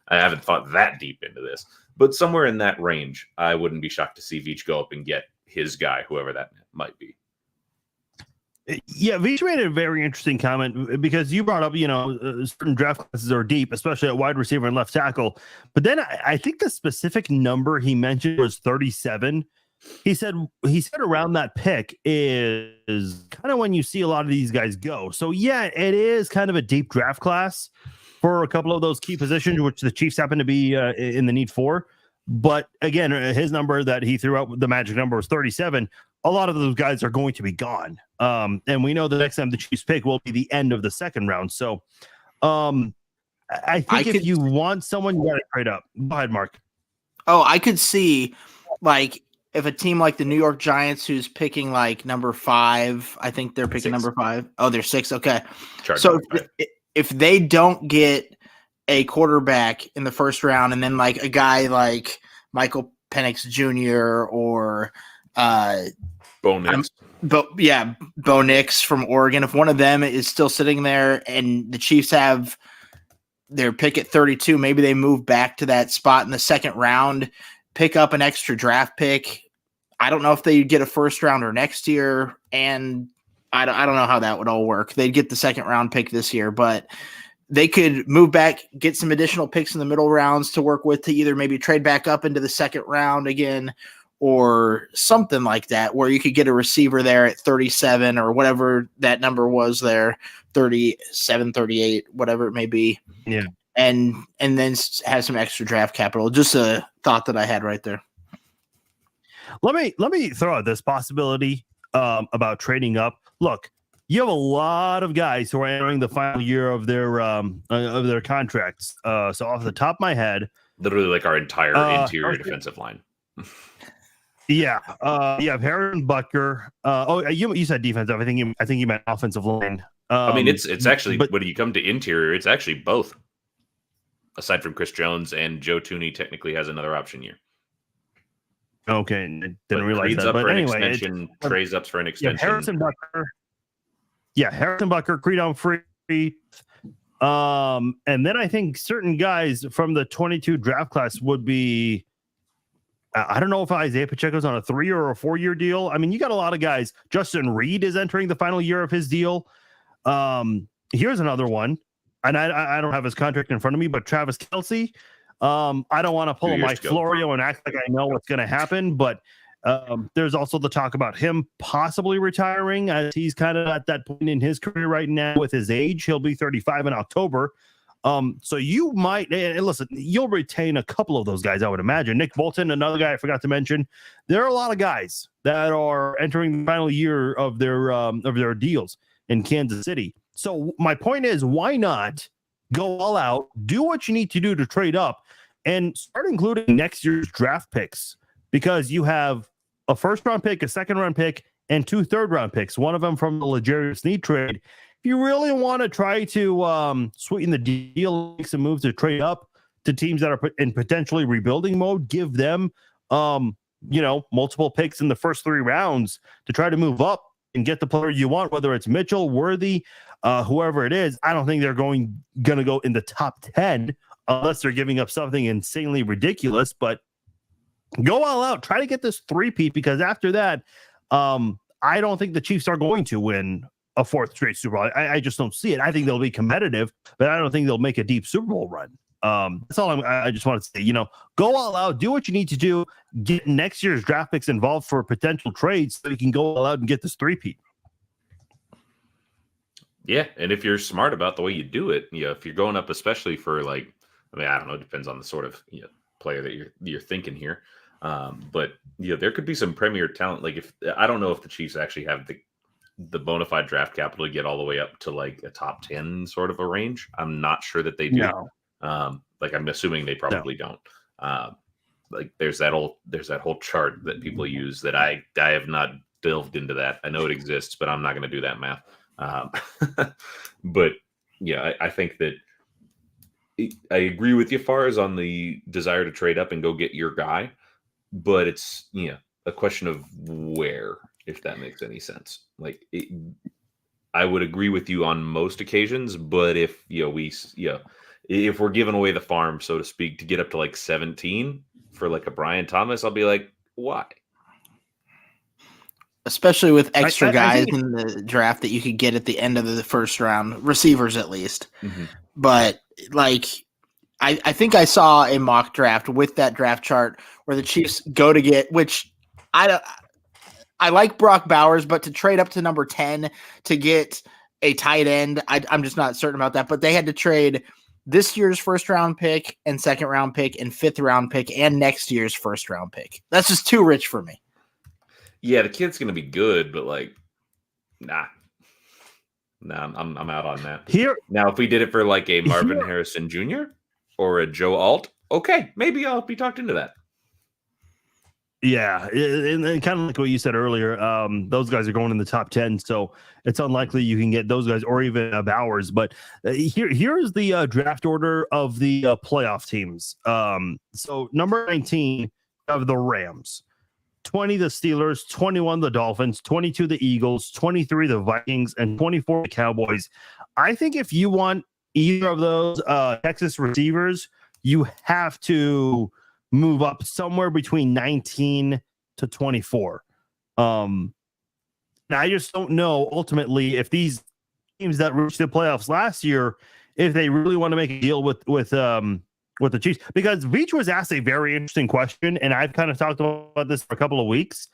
I haven't thought that deep into this. But somewhere in that range, I wouldn't be shocked to see Veach go up and get his guy, whoever that might be. Yeah, Veach made a very interesting comment because you brought up, certain draft classes are deep, especially at wide receiver and left tackle. But then I think the specific number he mentioned was 37. He said around that pick is kind of when you see a lot of these guys go. So, yeah, it is kind of a deep draft class for a couple of those key positions, which the Chiefs happen to be in the need for. But again, his number that he threw out, the magic number, was 37. A lot of those guys are going to be gone. And we know the next time the Chiefs pick will be the end of the second round. So I think if you want someone, you got to trade up. Go ahead, Mark. Oh, I could see if a team like the New York Giants, who's picking number 5, I think they're picking 6. number 5. Oh, they're 6. Okay. Chargers, so if they don't get a quarterback in the first round and then like a guy like Michael Penix Jr. or Bo Nix. Bo Nix from Oregon. If one of them is still sitting there and the Chiefs have their pick at 32, maybe they move back to that spot in the second round, pick up an extra draft pick. I don't know if they get a first rounder next year, and I don't know how that would all work. They'd get the second round pick this year, but they could move back, get some additional picks in the middle rounds to work with to either maybe trade back up into the second round again or something like that, where you could get a receiver there at 37 or whatever that number was there, 37, 38, whatever it may be. Yeah. And then have some extra draft capital. Just a thought that I had right there. Let me throw out this possibility about trading up. Look, you have a lot of guys who are entering the final year of their contracts. So off the top of my head, literally like our entire interior defensive line. Yeah, you have Harrison Butker. You said defensive. I think you meant offensive line. I mean, it's actually, but when you come to interior, it's actually both. Aside from Chris Jones and Joe Tooney, technically has another option year. Okay, didn't realize Creed's that. up But for an anyway, extension. Trey's up for an extension. Harrison Butker, Creed on free. And then I think certain guys from the 22 draft class would be. I don't know if Isaiah Pacheco's on a 3 or a 4 year deal. I mean, you got a lot of guys. Justin Reed is entering the final year of his deal. Here's another one, and I don't have his contract in front of me, but Travis Kelce. I don't want to pull a Mike Florio and act like I know what's going to happen, but there's also the talk about him possibly retiring, as he's kind of at that point in his career right now with his age. He'll be 35 in October. So you might, and listen, you'll retain a couple of those guys, I would imagine. Nick Bolton, another guy I forgot to mention. There are a lot of guys that are entering the final year of their deals in Kansas City. So my point is, why not go all out, do what you need to do to trade up, and start including next year's draft picks, because you have a first round pick, a second round pick, and 2 third round picks, one of them from the L'Jarius Sneed trade. If you really want to try to sweeten the deal, make some moves to trade up to teams that are in potentially rebuilding mode, give them multiple picks in the first 3 rounds to try to move up and get the player you want, whether it's Mitchell, Worthy, whoever it is. I don't think they're going to go in the top 10 unless they're giving up something insanely ridiculous. But go all out, try to get this 3-peat, because after that, I don't think the Chiefs are going to win a 4th straight Super Bowl. I just don't see it. I think they'll be competitive, but I don't think they'll make a deep Super Bowl run. That's all I just want to say. Go all out, do what you need to do, get next year's draft picks involved for potential trades so you can go all out and get this 3-peat. Yeah, and if you're smart about the way you do it, if you're going up, especially for I don't know, it depends on the sort of player that you're thinking here. But there could be some premier talent. I don't know if the Chiefs actually have the bona fide draft capital to get all the way up to like a top 10 sort of a range. I'm not sure that they do. No. I'm assuming they probably don't. There's that whole chart that people use that I have not delved into that. I know it exists, but I'm not going to do that math. But yeah, I think that I agree with you far as on the desire to trade up and go get your guy, but it's a question of where, if that makes any sense. I would agree with you on most occasions, but if if we're giving away the farm, so to speak, to get up to like 17 for like a Brian Thomas, I'll be like, why? Especially with extra guys in the draft that you could get at the end of the first round, receivers at least. Mm-hmm. But I think I saw a mock draft with that draft chart where the Chiefs go to get, which I like Brock Bowers, but to trade up to number 10 to get a tight end, I'm just not certain about that. But they had to trade this year's first round pick and second round pick and 5th round pick and next year's first round pick. That's just too rich for me. Yeah, the kid's going to be good, but nah, I'm out on that. Here now, if we did it for like a Marvin Harrison Jr. or a Joe Alt, okay, maybe I'll be talked into that. Yeah, and kind of like what you said earlier, those guys are going in the top 10, so it's unlikely you can get those guys or even Bowers. But here's the draft order of the playoff teams. So number 19 of the Rams, 20 the Steelers, 21 the Dolphins, 22 the Eagles, 23 the Vikings, and 24 the Cowboys. I think if you want either of those Texas receivers, you have to move up somewhere between 19 to 24. And I just don't know ultimately if these teams that reached the playoffs last year, if they really want to make a deal with the Chiefs, because Veach was asked a very interesting question, and I've kind of talked about this for a couple of weeks.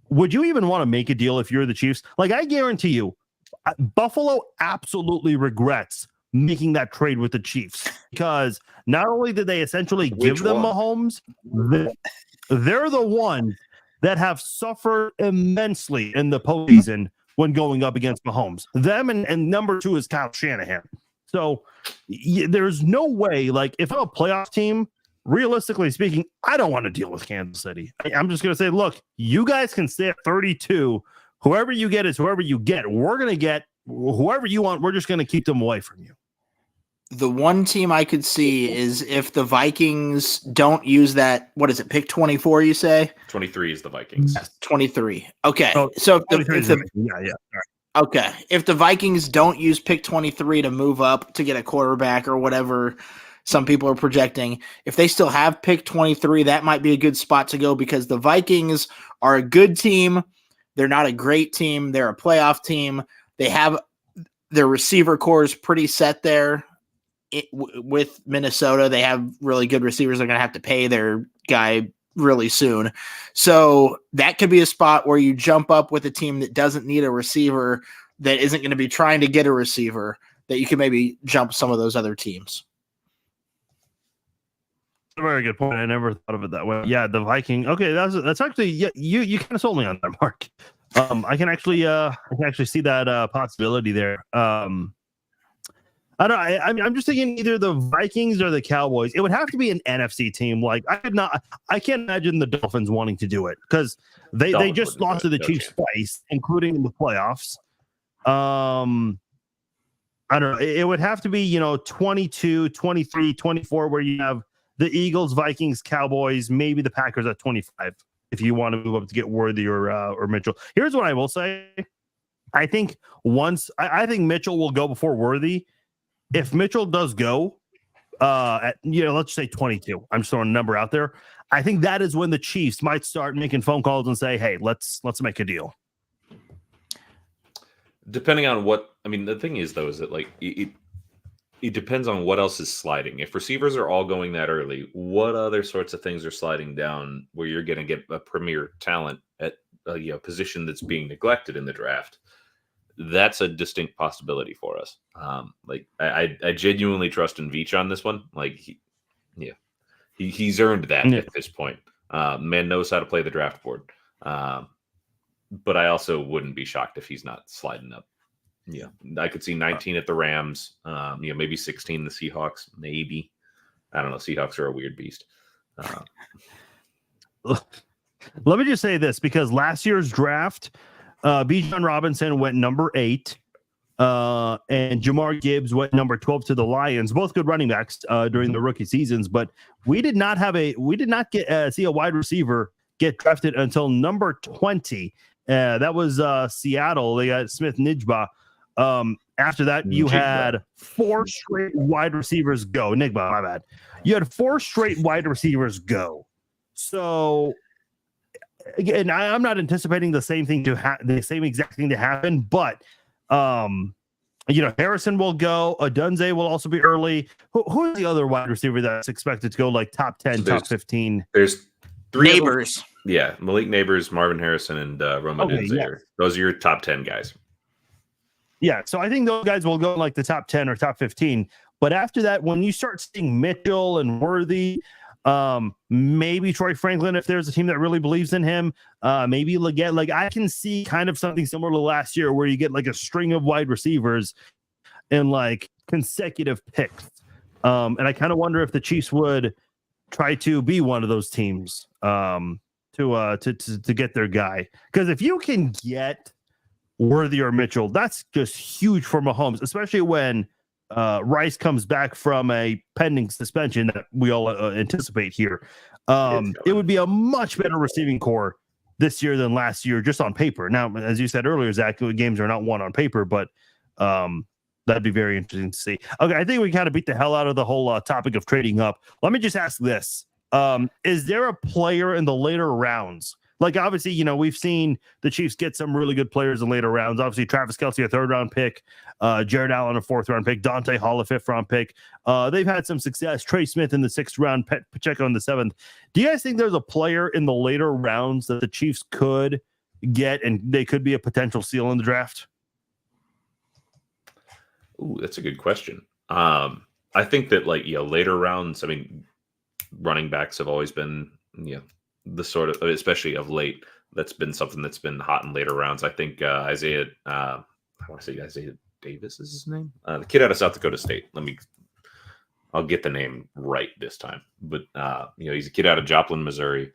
Would you even want to make a deal if you're the Chiefs? Like, I guarantee you, Buffalo absolutely regrets making that trade with the Chiefs, because not only did they essentially give them Mahomes, they're the ones that have suffered immensely in the postseason when going up against Mahomes. Them and number 2 is Kyle Shanahan. So there's no way, like, if I'm a playoff team, realistically speaking, I don't want to deal with Kansas City. I'm just going to say, look, you guys can stay at 32. Whoever you get is whoever you get. We're going to get whoever you want. We're just going to keep them away from you. The one team I could see is if the Vikings don't use that, what is it, pick 24, you say? 23 is the Vikings. 23. Okay. Oh, so yeah. Okay. If the Vikings don't use pick 23 to move up to get a quarterback or whatever some people are projecting, if they still have pick 23, that might be a good spot to go, because the Vikings are a good team. They're not a great team. They're a playoff team. They have their receiver core is pretty set there. With Minnesota, they have really good receivers. They're going to have to pay their guy really soon. So that could be a spot where you jump up with a team that doesn't need a receiver, that isn't going to be trying to get a receiver, that you can maybe jump some of those other teams. A very good point. I never thought of it that way. Yeah, the Viking. Okay, that's actually, yeah, you kind of sold me on that, Mark. I can actually see that possibility there. I don't know. I'm just thinking either the Vikings or the Cowboys. It would have to be an NFC team. Like, I can't imagine the Dolphins wanting to do it, because they just lost to the Chiefs twice, including in the playoffs. I don't know. It would have to be, 22, 23, 24, where you have the Eagles, Vikings, Cowboys, maybe the Packers at 25, if you want to move up to get Worthy or Mitchell. Here's what I will say. I think Mitchell will go before Worthy. If Mitchell does go at, let's say 22, I'm just throwing a number out there, I think that is when the Chiefs might start making phone calls and say, hey, let's make a deal. Depending on the thing is, though, is that, like, it depends on what else is sliding. If receivers are all going that early, what other sorts of things are sliding down where you're going to get a premier talent at a position that's being neglected in the draft? That's a distinct possibility for us. I genuinely trust in Veach on this one. Like, he's earned that at this point. Man knows how to play the draft board. But I also wouldn't be shocked if he's not sliding up. Yeah, I could see 19 at the Rams. Maybe 16 the Seahawks. Maybe, I don't know. Seahawks are a weird beast. Let me just say this, because last year's draft, Bijan Robinson went number 8, and Jamar Gibbs went number 12 to the Lions. Both good running backs during the rookie seasons, but we did not get see a wide receiver get drafted until number 20. That was Seattle. They got Smith Nijba. After that, you had 4 straight wide receivers go. Nigba, my bad. You had 4 straight wide receivers go. So, again, I'm not anticipating the same thing the same exact thing to happen, but Harrison will go. Odunze will also be early. Who is the other wide receiver that's expected to go like top 10, top 15? There's 3 Neighbors. Yeah, Malik Neighbors, Marvin Harrison, and Roman Odunze. Yeah. Those are your top 10 guys. Yeah, so I think those guys will go in like the top 10 or top 15. But after that, when you start seeing Mitchell and Worthy, maybe Troy Franklin, if there's a team that really believes in him, maybe Leggett, like, I can see kind of something similar to last year where you get like a string of wide receivers in like consecutive picks. And I kind of wonder if the Chiefs would try to be one of those teams. to get their guy. Because if you can get Worthy or Mitchell, that's just huge for Mahomes, especially when Rice comes back from a pending suspension that we all anticipate here. It would be a much better receiving core this year than last year, just on paper. Now, as you said earlier, Zach, games are not won on paper, but that'd be very interesting to see. Okay, I think we kind of beat the hell out of the whole topic of trading up. Let me just ask this. Is there a player in the later rounds? Like, obviously, you know, we've seen the Chiefs get some really good players in later rounds. Obviously, Travis Kelce, a 3rd-round pick, Jared Allen, a 4th-round pick, Dante Hall, a 5th-round pick. They've had some success. Trey Smith in the 6th round, Pacheco in the 7th. Do you guys think there's a player in the later rounds that the Chiefs could get and they could be a potential steal in the draft? Ooh, that's a good question. I think that, like, you know, later rounds, I mean, running backs have always been, you know, the sort of, especially of late, that's been something that's been hot in later rounds. I think Isaiah, I want to say Isaiah Davis is his name, the kid out of South Dakota State. I'll get the name right this time. But you know, he's a kid out of Joplin, Missouri.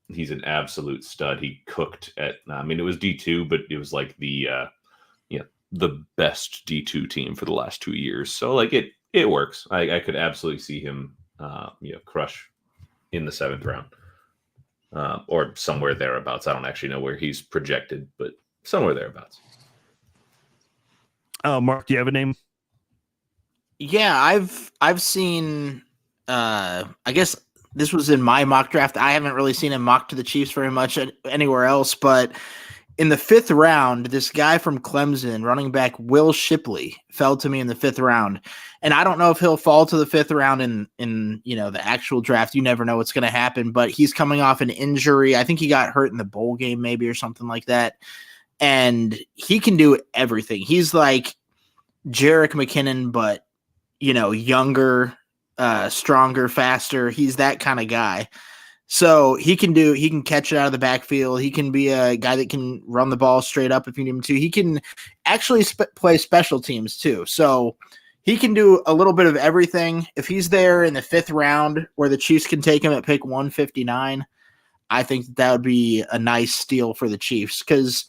He's an absolute stud. He cooked at, I mean, it was D2, but it was like the the best D2 team for the last 2 years. So like it works. I could absolutely see him crush in the 7th round, or somewhere thereabouts. I don't actually know where he's projected, but somewhere thereabouts. Mark, do you have a name? Yeah, I've seen. I guess this was in my mock draft. I haven't really seen him mock to the Chiefs very much anywhere else, but in the 5th round, this guy from Clemson, running back Will Shipley, fell to me in the 5th round. And I don't know if he'll fall to the 5th round in you know, the actual draft. You never know what's going to happen, but he's coming off an injury. I think he got hurt in the bowl game maybe or something like that. And he can do everything. He's like Jerick McKinnon, but, you know, younger, stronger, faster. He's that kind of guy. So he can catch it out of the backfield. He can be a guy that can run the ball straight up if you need him to. He can actually play special teams too. So he can do a little bit of everything. If he's there in the 5th round where the Chiefs can take him at pick 159, I think that would be a nice steal for the Chiefs because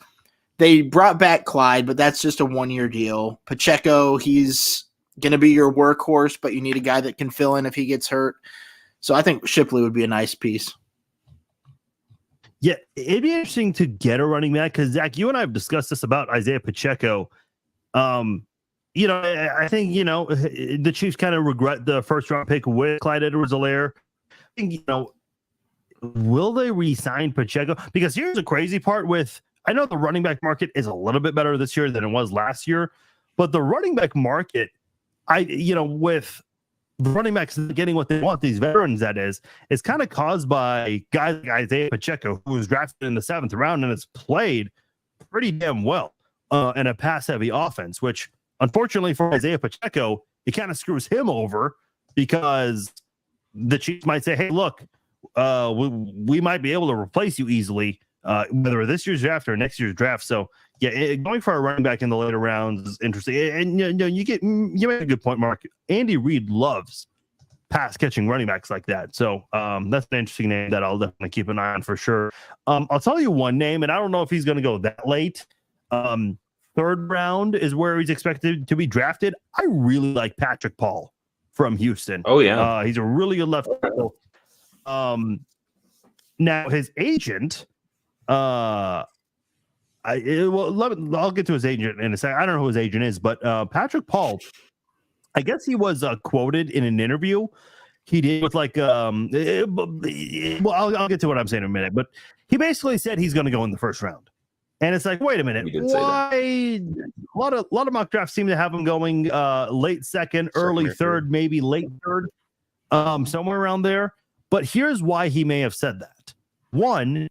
they brought back Clyde, but that's just a 1-year deal. Pacheco, he's going to be your workhorse, but you need a guy that can fill in if he gets hurt. So I think Shipley would be a nice piece. Yeah, it'd be interesting to get a running back because, Zach, you and I have discussed this about Isaiah Pacheco. You know, I think, you know, the Chiefs kind of regret the 1st-round pick with Clyde Edwards-Helaire. I think, you know, will they re-sign Pacheco? Because here's the crazy part with, I know the running back market is a little bit better this year than it was last year, but the running back market, with the running backs getting what they want, these veterans, that is kind of caused by guys like Isaiah Pacheco, who was drafted in the 7th round and has played pretty damn well in a pass-heavy offense, which unfortunately for Isaiah Pacheco, it kind of screws him over because the Chiefs might say, hey, look, we might be able to replace you easily, whether this year's draft or next year's draft. So yeah, going for a running back in the later rounds is interesting. And you make a good point, Mark. Andy Reid loves pass catching running backs like that. So that's an interesting name that I'll definitely keep an eye on for sure. I'll tell you one name, and I don't know if he's going to go that late. 3rd round is where he's expected to be drafted. I really like Patrick Paul from Houston. Oh yeah, he's a really good left tackle. Now his agent, I'll get to his agent in a second. I don't know who his agent is, but Patrick Paul, I guess he was quoted in an interview he did with like, I'll get to what I'm saying in a minute, but he basically said he's going to go in the 1st round. And it's like, wait a minute, why? A lot of mock drafts seem to have him going late 2nd, early 3rd, maybe late 3rd, somewhere around there. But here's why he may have said that. One,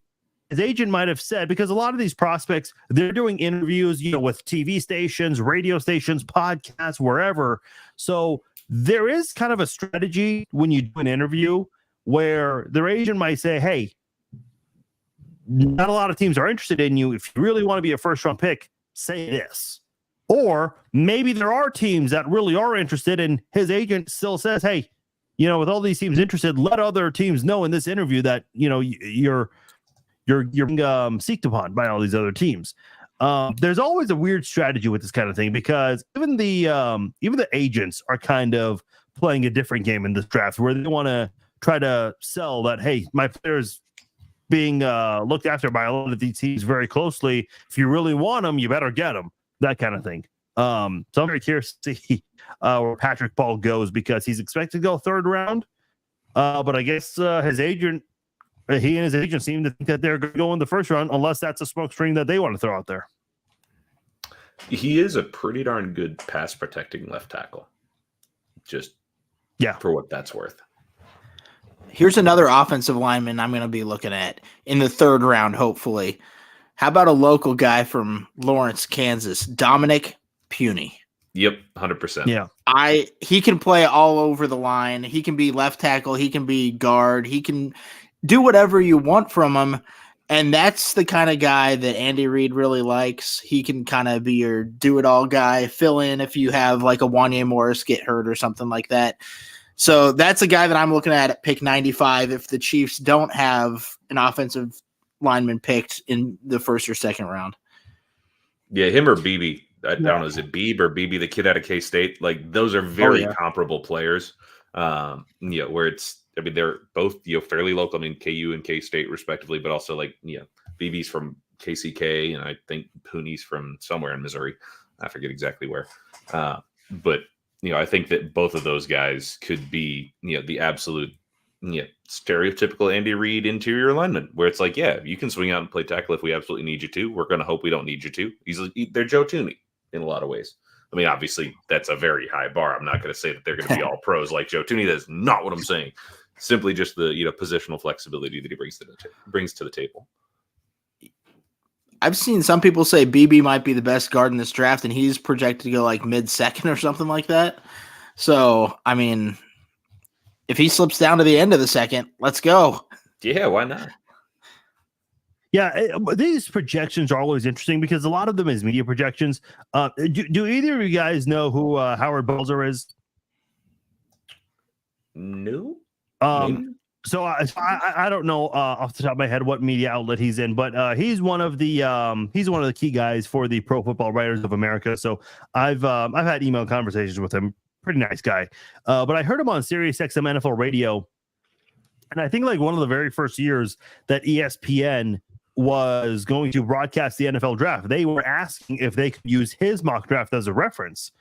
his agent might have said, because a lot of these prospects, they're doing interviews, with TV stations, radio stations, podcasts, wherever. So there is kind of a strategy when you do an interview where their agent might say, hey, not a lot of teams are interested in you. If you really want to be a 1st-round pick, say this. Or maybe there are teams that really are interested, and his agent still says, hey, with all these teams interested, let other teams know in this interview that, you're being seeked upon by all these other teams. There's always a weird strategy with this kind of thing because even the agents are kind of playing a different game in this draft where they want to try to sell that, hey, my players being looked after by a lot of these teams very closely. If you really want them, you better get them. That kind of thing. So I'm very curious to see where Patrick Paul goes because he's expected to go third round. But I guess his agent, he and his agent seem to think that they're going to go in the first round unless that's a smoke screen that they want to throw out there. He is a pretty darn good pass protecting left tackle. Just for what that's worth. Here's another offensive lineman I'm going to be looking at in the third round, hopefully. How about a local guy from Lawrence, Kansas, Dominic Puny? Yep, 100%. Yeah. He can play all over the line. He can be left tackle. He can be guard. He can do whatever you want from him. And that's the kind of guy that Andy Reid really likes. He can kind of be your do-it-all guy, fill in if you have like a Wanya Morris get hurt or something like that. So that's a guy that I'm looking at pick 95 if the Chiefs don't have an offensive lineman picked in the first or second round. Yeah, him or BB. I don't know, is it Beebe or BB, the kid out of K-State? Like, those are very comparable players. Where they're both, fairly local. I mean, KU and K-State respectively, but also like, BB's from KCK, and I think Pooney's from somewhere in Missouri. I forget exactly where. But I think that both of those guys could be, the absolute, stereotypical Andy Reid interior lineman, where it's like, yeah, you can swing out and play tackle if we absolutely need you to. We're going to hope we don't need you to. They're Joe Tooney in a lot of ways. I mean, obviously, that's a very high bar. I'm not going to say that they're going to be all pros like Joe Tooney. That's not what I'm saying. Simply just the positional flexibility that he brings to the table. I've seen some people say BB might be the best guard in this draft, and he's projected to go like mid-second or something like that. So, I mean, if he slips down to the end of the second, let's go. Yeah, why not? Yeah, these projections are always interesting because a lot of them is media projections. Do either of you guys know who Howard Balzer is? No. So I don't know off the top of my head what media outlet he's in, but he's one of the key guys for the Pro Football Writers of America. So I've had email conversations with him. Pretty nice guy. But I heard him on Sirius XM NFL Radio, and I think like one of the very first years that ESPN was going to broadcast the NFL draft, they were asking if they could use his mock draft as a reference.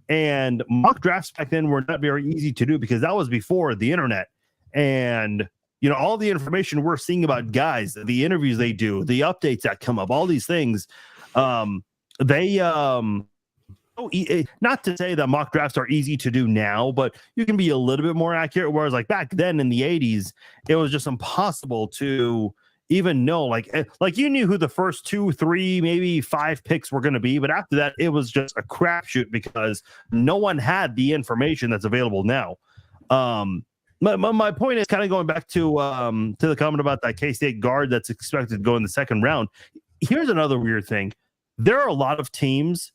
And mock drafts back then were not very easy to do because that was before the internet. And, all the information we're seeing about guys, the interviews they do, the updates that come up, all these things, not to say that mock drafts are easy to do now, but you can be a little bit more accurate. Whereas like back then in the 80s, it was just impossible to even know, like you knew who the first 2, 3, maybe 5 picks were going to be. But after that, it was just a crapshoot because no one had the information that's available now. My point is kind of going back to the comment about that K-State guard that's expected to go in the second round. Here's another weird thing. There are a lot of teams,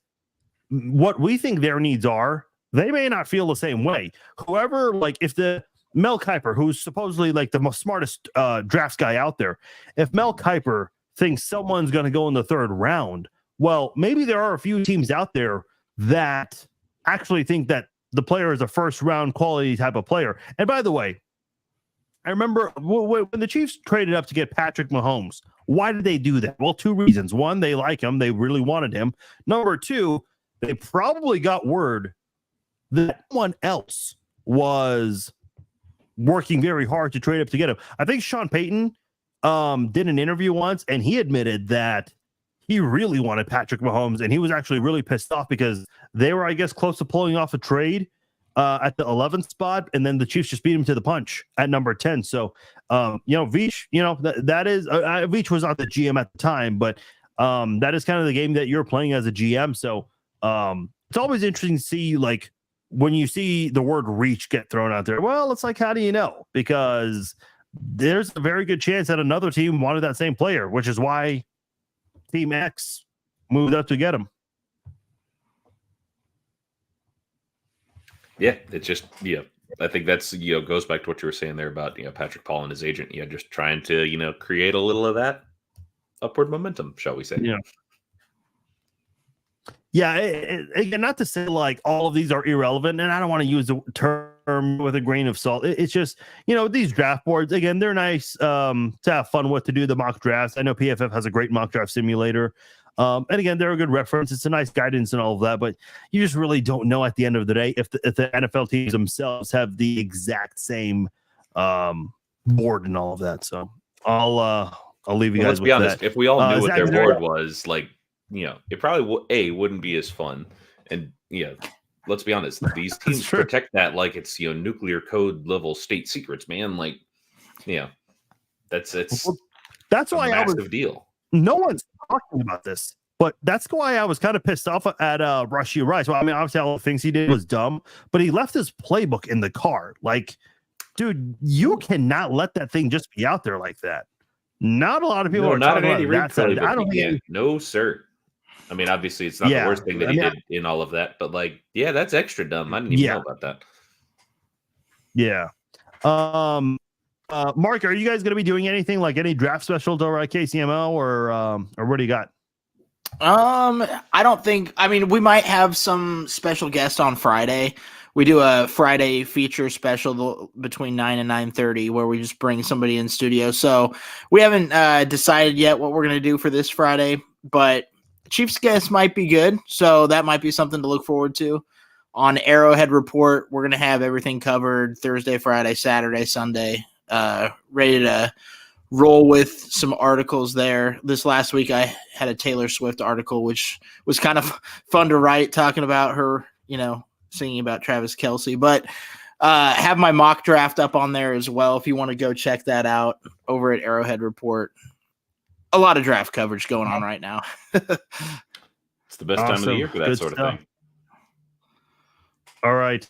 what we think their needs are, they may not feel the same way. Whoever, like if the Mel Kiper, who's supposedly like the most smartest drafts guy out there, if Mel Kiper thinks someone's going to go in the third round, well, maybe there are a few teams out there that actually think that the player is a first round quality type of player. And by the way, I remember when the Chiefs traded up to get Patrick Mahomes, why did they do that? Well, 2 reasons. One, they like him. They really wanted him. Number 2, they probably got word that someone else was working very hard to trade up to get him. I think Sean Payton did an interview once, and he admitted that he really wanted Patrick Mahomes, and he was actually really pissed off because they were, I guess, close to pulling off a trade at the 11th spot, and then the Chiefs just beat him to the punch at number 10. So, Veach, that is Veach was not the GM at the time, but that is kind of the game that you're playing as a GM. So it's always interesting to see, like, when you see the word reach get thrown out there. Well, it's like, how do you know? Because there's a very good chance that another team wanted that same player, which is why Team X moved up to get him. Yeah, it's just I think that's goes back to what you were saying there about Patrick Paul and his agent. Just trying to create a little of that upward momentum, shall we say? Yeah. Yeah, again, not to say like all of these are irrelevant, and I don't want to use the term with a grain of salt. It's just, these draft boards, again, they're nice to have fun with, to do the mock drafts. I know PFF has a great mock draft simulator. And again, they're a good reference. It's a nice guidance and all of that, but you just really don't know at the end of the day if the NFL teams themselves have the exact same board and all of that. So I'll leave you guys with that. Let's be honest. If we all knew what their board was, like, it probably wouldn't be as fun. And let's be honest, these teams protect that like it's nuclear code level state secrets, man. Like, that's why a massive deal. No one's talking about this, but that's why I was kind of pissed off at Rashee Rice. Well, I mean, obviously all the things he did was dumb, but he left his playbook in the car. Like, dude, you cannot let that thing just be out there like that. Not a lot of people are talking about that side. I don't think no, sir. I mean, obviously, it's not the worst thing that he did in all of that, but like, that's extra dumb. I didn't even know about that. Yeah. Mark, are you guys going to be doing anything like any draft specials over at KCML or what do you got? I don't think. I mean, we might have some special guests on Friday. We do a Friday feature special between 9 and 9:30 where we just bring somebody in studio. So we haven't decided yet what we're going to do for this Friday, but Chiefs guests might be good. So that might be something to look forward to. On Arrowhead Report, we're going to have everything covered Thursday, Friday, Saturday, Sunday. Ready to roll with some articles there. This last week I had a Taylor Swift article, which was kind of fun to write, talking about her, singing about Travis Kelce, but have my mock draft up on there as well if you want to go check that out over at Arrowhead Report. A lot of draft coverage going on right now. It's the best time of the year for that sort of thing. All right.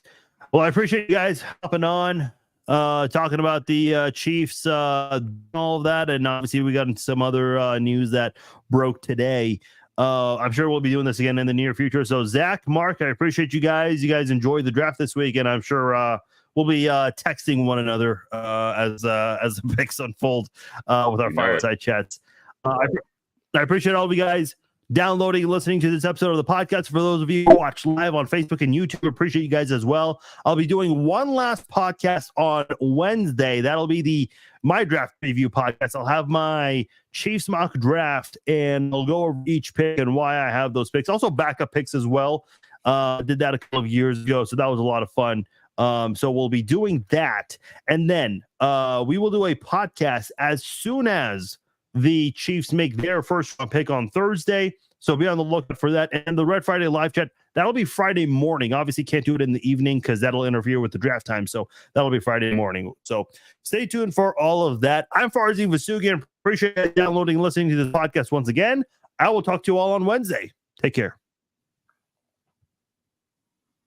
Well, I appreciate you guys hopping on, talking about the Chiefs, all of that. And obviously we got some other news that broke today. I'm sure we'll be doing this again in the near future. So Zach, Mark, I appreciate you guys. You guys enjoyed the draft this week, and I'm sure we'll be texting one another as the picks unfold with our fireside chats. I appreciate all of you guys downloading and listening to this episode of the podcast. For those of you who watch live on Facebook and YouTube, appreciate you guys as well. I'll be doing one last podcast on Wednesday. That'll be my draft preview podcast. I'll have my Chiefs mock draft, and I'll go over each pick and why I have those picks. Also backup picks as well. Did that a couple of years ago, so that was a lot of fun. So we'll be doing that, and then we will do a podcast as soon as the Chiefs make their first round pick on Thursday. So be on the lookout for that. And the Red Friday live chat, that'll be Friday morning. Obviously can't do it in the evening because that'll interfere with the draft time. So that'll be Friday morning. So stay tuned for all of that. I'm Farzin Vasugian. Appreciate downloading and listening to this podcast once again. I will talk to you all on Wednesday. Take care.